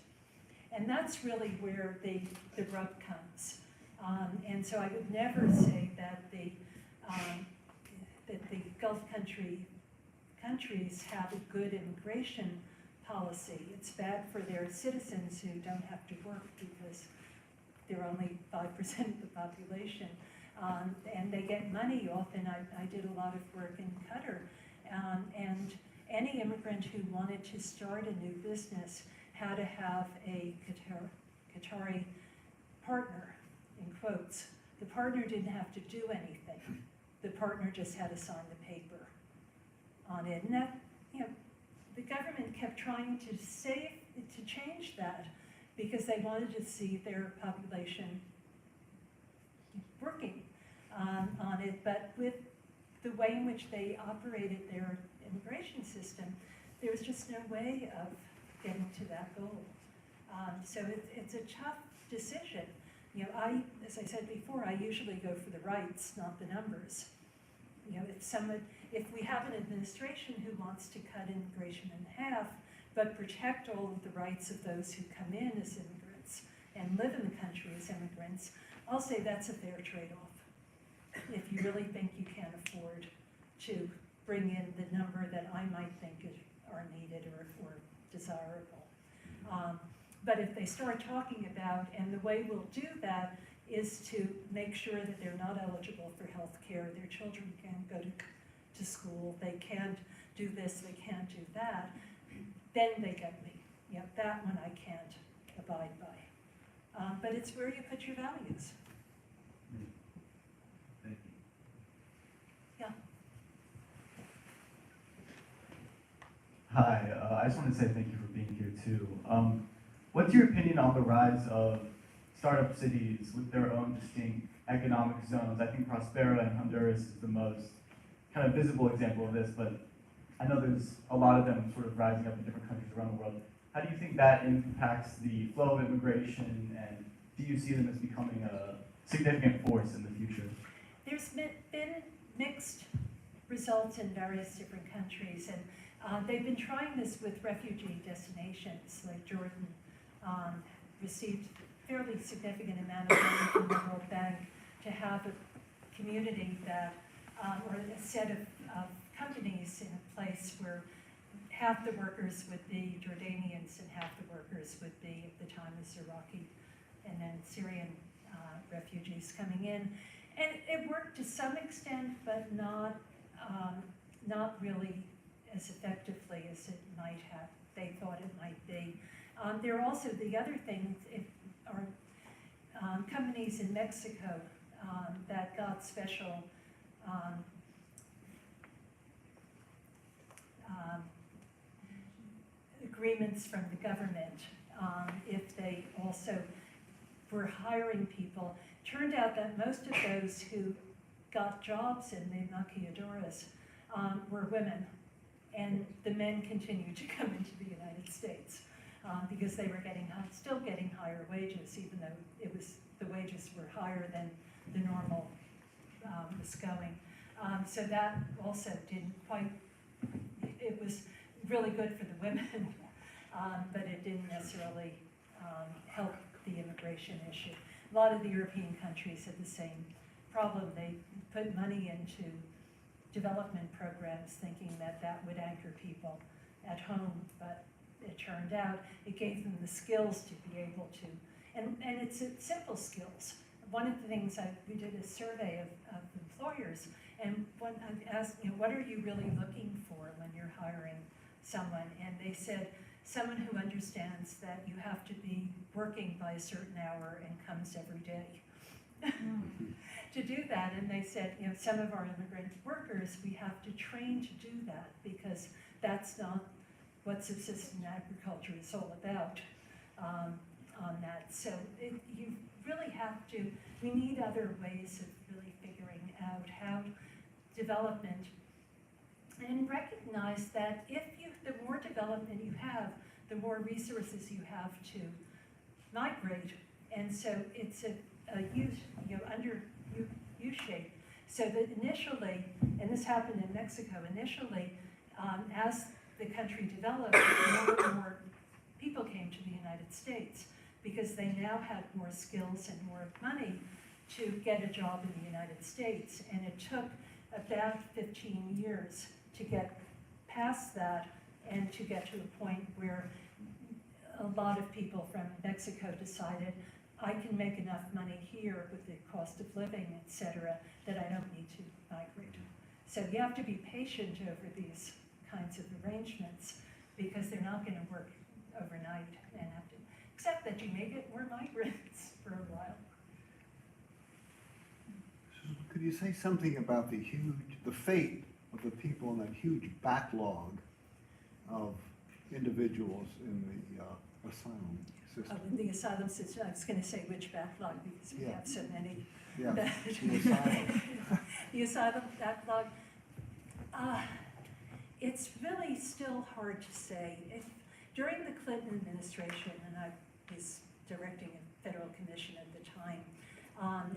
Speaker 5: And that's really where the rub comes. And so I would never say that the Gulf countries have a good immigration policy. It's bad for their citizens who don't have to work because they're only 5% of the population. And they get money often. I did a lot of work in Qatar. And any immigrant who wanted to start a new business had to have a Qatari partner, in quotes. The partner didn't have to do anything. The partner just had to sign the paper on it. And that, the government kept trying to change that because they wanted to see their population working on it. But with the way in which they operated their immigration system, there was just no way of getting to that goal. So it's a tough decision. As I said before, I usually go for the rights, not the numbers. If we have an administration who wants to cut immigration in half, but protect all of the rights of those who come in as immigrants and live in the country as immigrants, I'll say that's a fair trade-off. If you really think you can't afford to bring in the number that I might think are needed or desirable. But if they start talking about, and the way we'll do that is to make sure that they're not eligible for health care, their children can't go to school, they can't do this, they can't do that, then they get me. That one I can't abide by. But it's where you put your values.
Speaker 6: Thank you.
Speaker 5: Yeah.
Speaker 7: Hi, I just want to say thank you for being here too. What's your opinion on the rise of startup cities with their own distinct economic zones? I think Prospera in Honduras is the most kind of visible example of this, but I know there's a lot of them sort of rising up in different countries around the world. How do you think that impacts the flow of immigration, and do you see them as becoming a significant force in the future?
Speaker 5: There's been mixed results in various different countries, and they've been trying this with refugee destinations, like Jordan received a fairly significant amount of money from the World Bank to have a community that, or a set of companies in a place where half the workers would be Jordanians and half the workers would be, at the time, was Iraqi and then Syrian refugees coming in. And it worked to some extent, but not really as effectively as it might have, they thought it might be. There are also the other things, are companies in Mexico that got special agreements from the government if they also were hiring people. Turned out that most of those who got jobs in the maquiladoras were women, and the men continued to come into the United States because they were still getting higher wages, even though the wages were higher than the normal was going. So that also didn't quite, it was really good for the women, but it didn't necessarily help the immigration issue. A lot of the European countries had the same problem. They put money into development programs thinking that that would anchor people at home, but it turned out it gave them the skills to be able to, and it's simple skills. One of the things we did a survey of employers, and when I asked, what are you really looking for when you're hiring someone? And they said, someone who understands that you have to be working by a certain hour and comes every day to do that. And they said, some of our immigrant workers, we have to train to do that because that's not what subsistence agriculture is all about on that. So you really have to, we need other ways of really figuring out how development, and recognize that the more development development you have, the more resources you have to migrate. And so it's a U-shape. So that initially, and this happened in Mexico, initially, as the country developed, more and more people came to the United States because they now had more skills and more money to get a job in the United States. And it took about 15 years to get past that and to get to a point where a lot of people from Mexico decided, I can make enough money here with the cost of living, et cetera, that I don't need to migrate. So you have to be patient over these kinds of arrangements because they're not going to work overnight and have to, except that you may get more migrants for a while.
Speaker 2: Could you say something about the fate of the people in that huge backlog of individuals in the asylum system?
Speaker 5: Oh, the asylum system, I was going to say which backlog because we have so many.
Speaker 2: Yeah,
Speaker 5: But
Speaker 2: the asylum.
Speaker 5: the asylum backlog, it's really still hard to say. During the Clinton administration, and I was directing a federal commission at the time,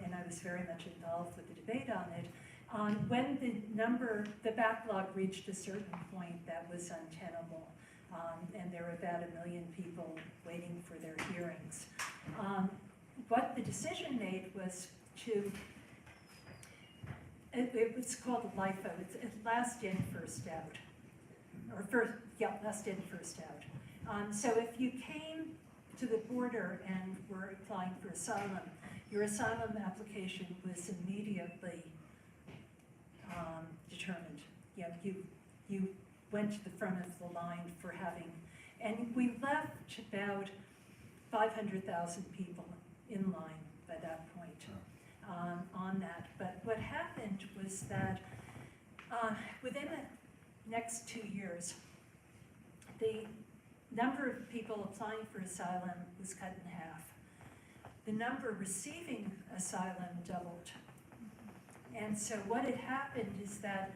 Speaker 5: and I was very much involved with the debate on it, when the backlog reached a certain point that was untenable, and there were about 1 million people waiting for their hearings. What the decision made was it was called LIFO, it's last in, first out. Last in, first out. So if you came to the border and were applying for asylum, your asylum application was immediately determined. You went to the front of the line for having, and we left about 500,000 people in line by that point on that. But what happened was that within the next 2 years, the number of people applying for asylum was cut in half. The number receiving asylum doubled. And so what had happened is that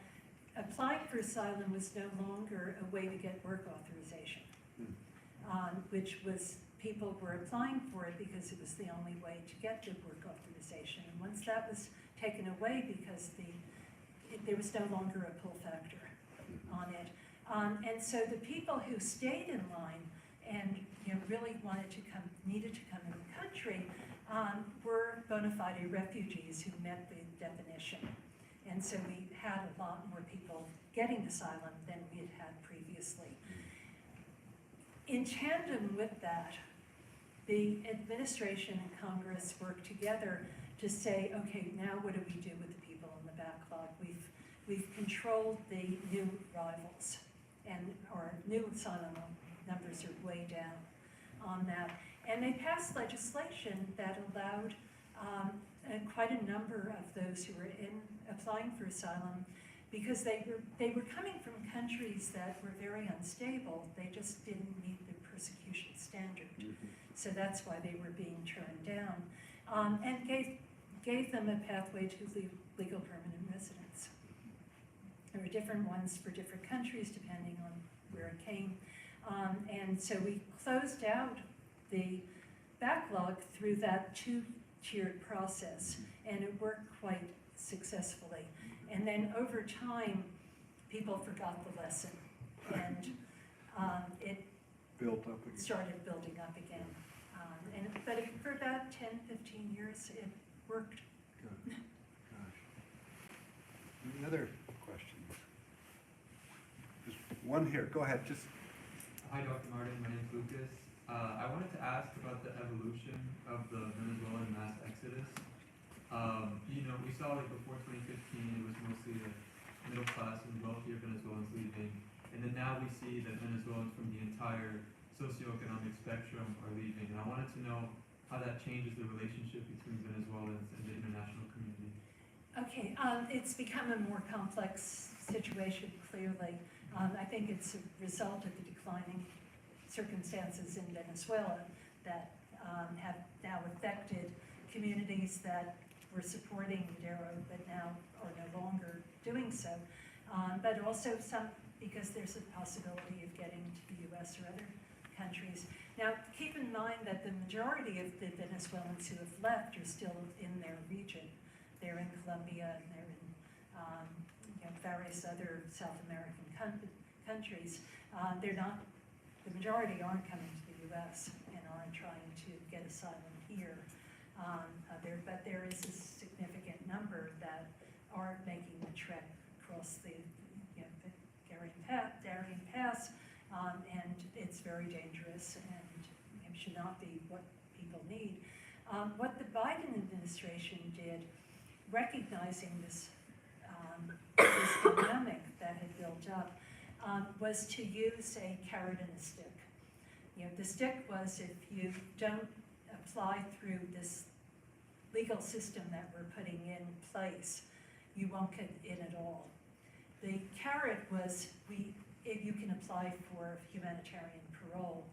Speaker 5: applying for asylum was no longer a way to get work authorization, which was people were applying for it because it was the only way to get the work authorization. And once that was taken away because there was no longer a pull factor on it. And so the people who stayed in line and really needed to come in the country were bona fide refugees who met the definition. And so we had a lot more people getting asylum than we had had previously. In tandem with that, the administration and Congress worked together to say, okay, now what do we do with the people in the backlog? We've controlled the new arrivals, and our new asylum numbers are way down on that. And they passed legislation that allowed quite a number of those who were applying for asylum, because they were coming from countries that were very unstable. They just didn't meet the persecution standard. So that's why they were being turned down, and gave them a pathway to legal permanent residence. There were different ones for different countries depending on where it came. And so we closed out the backlog through that two-tiered process, and it worked quite successfully. And then over time, people forgot the lesson, and it
Speaker 2: Built up again.
Speaker 5: started building up again. But for about 10, 15 years, it worked.
Speaker 2: Good. Gosh. Any other questions? Just one here. Go ahead. Just.
Speaker 8: Hi, Dr. Martin. My name is Lucas. I wanted to ask about the evolution of the Venezuelan mass exodus. We saw before 2015, it was mostly the middle class and wealthier Venezuelans leaving. And then now we see that Venezuelans from the entire socio-economic spectrum are leaving. And I wanted to know how that changes the relationship between Venezuelans and the international community.
Speaker 5: Okay, it's become a more complex situation, clearly. I think it's a result of the declining circumstances in Venezuela that have now affected communities that were supporting Maduro, but now are no longer doing so. But also some because there's a possibility of getting to the US or other countries. Now, keep in mind that the majority of the Venezuelans who have left are still in their region. They're in Colombia and they're in various other South American countries. They're not, the majority aren't coming to the US and aren't trying to get asylum here. But there is a significant number that are making the trek across the Darien Pass, and it's very dangerous and should not be what people need. What the Biden administration did, recognizing this dynamic that had built up, was to use a carrot and a stick. The stick was, if you don't apply through this legal system that we're putting in place, you won't get in at all. The carrot was, if you can apply for humanitarian parole,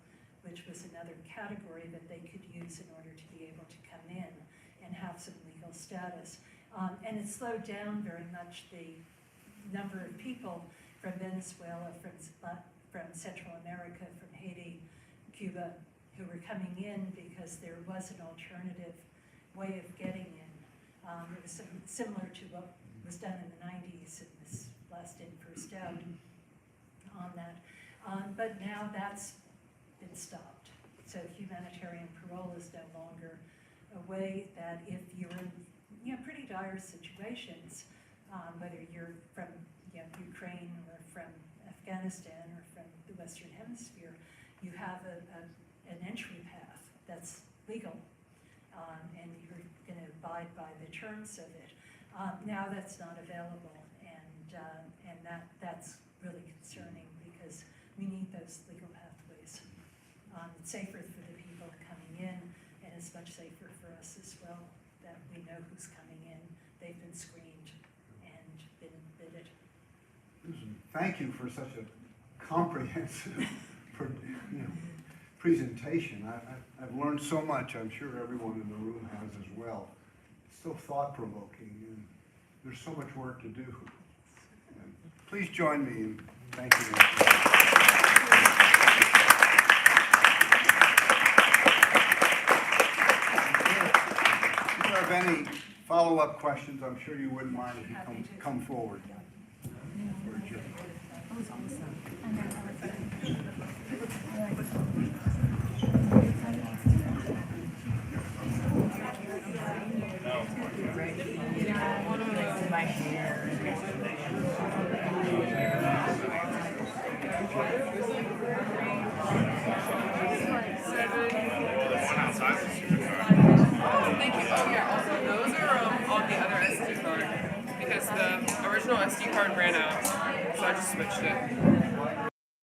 Speaker 5: which was another category that they could use in order to be able to come in and have some legal status. And it slowed down very much the number of people from Venezuela, from Central America, from Haiti, Cuba, who were coming in because there was an alternative way of getting in. It was similar to what was done in the 90s, and this last in, first out on that. But now that's been stopped. So humanitarian parole is no longer a way that if you're in pretty dire situations, whether you're from Ukraine or from Afghanistan or from the Western Hemisphere, you have an entry path that's legal, and you're going to abide by the terms of it. Now that's not available, and that's really concerning because we need those legal pathways. It's safer for the people coming in, and it's much safer for us as well that we know who's coming in. They've been screened and been admitted.
Speaker 2: Susan, thank you for such a comprehensive presentation. I've learned so much. I'm sure everyone in the room has as well. It's so thought-provoking, and there's so much work to do. And please join me in thanking you. If you have any follow-up questions, I'm sure you wouldn't mind if you come forward.
Speaker 4: That was awesome.
Speaker 9: My hair.
Speaker 10: Thank you. Oh yeah, also those are on the other SD card because the original SD card ran out, so I just switched it.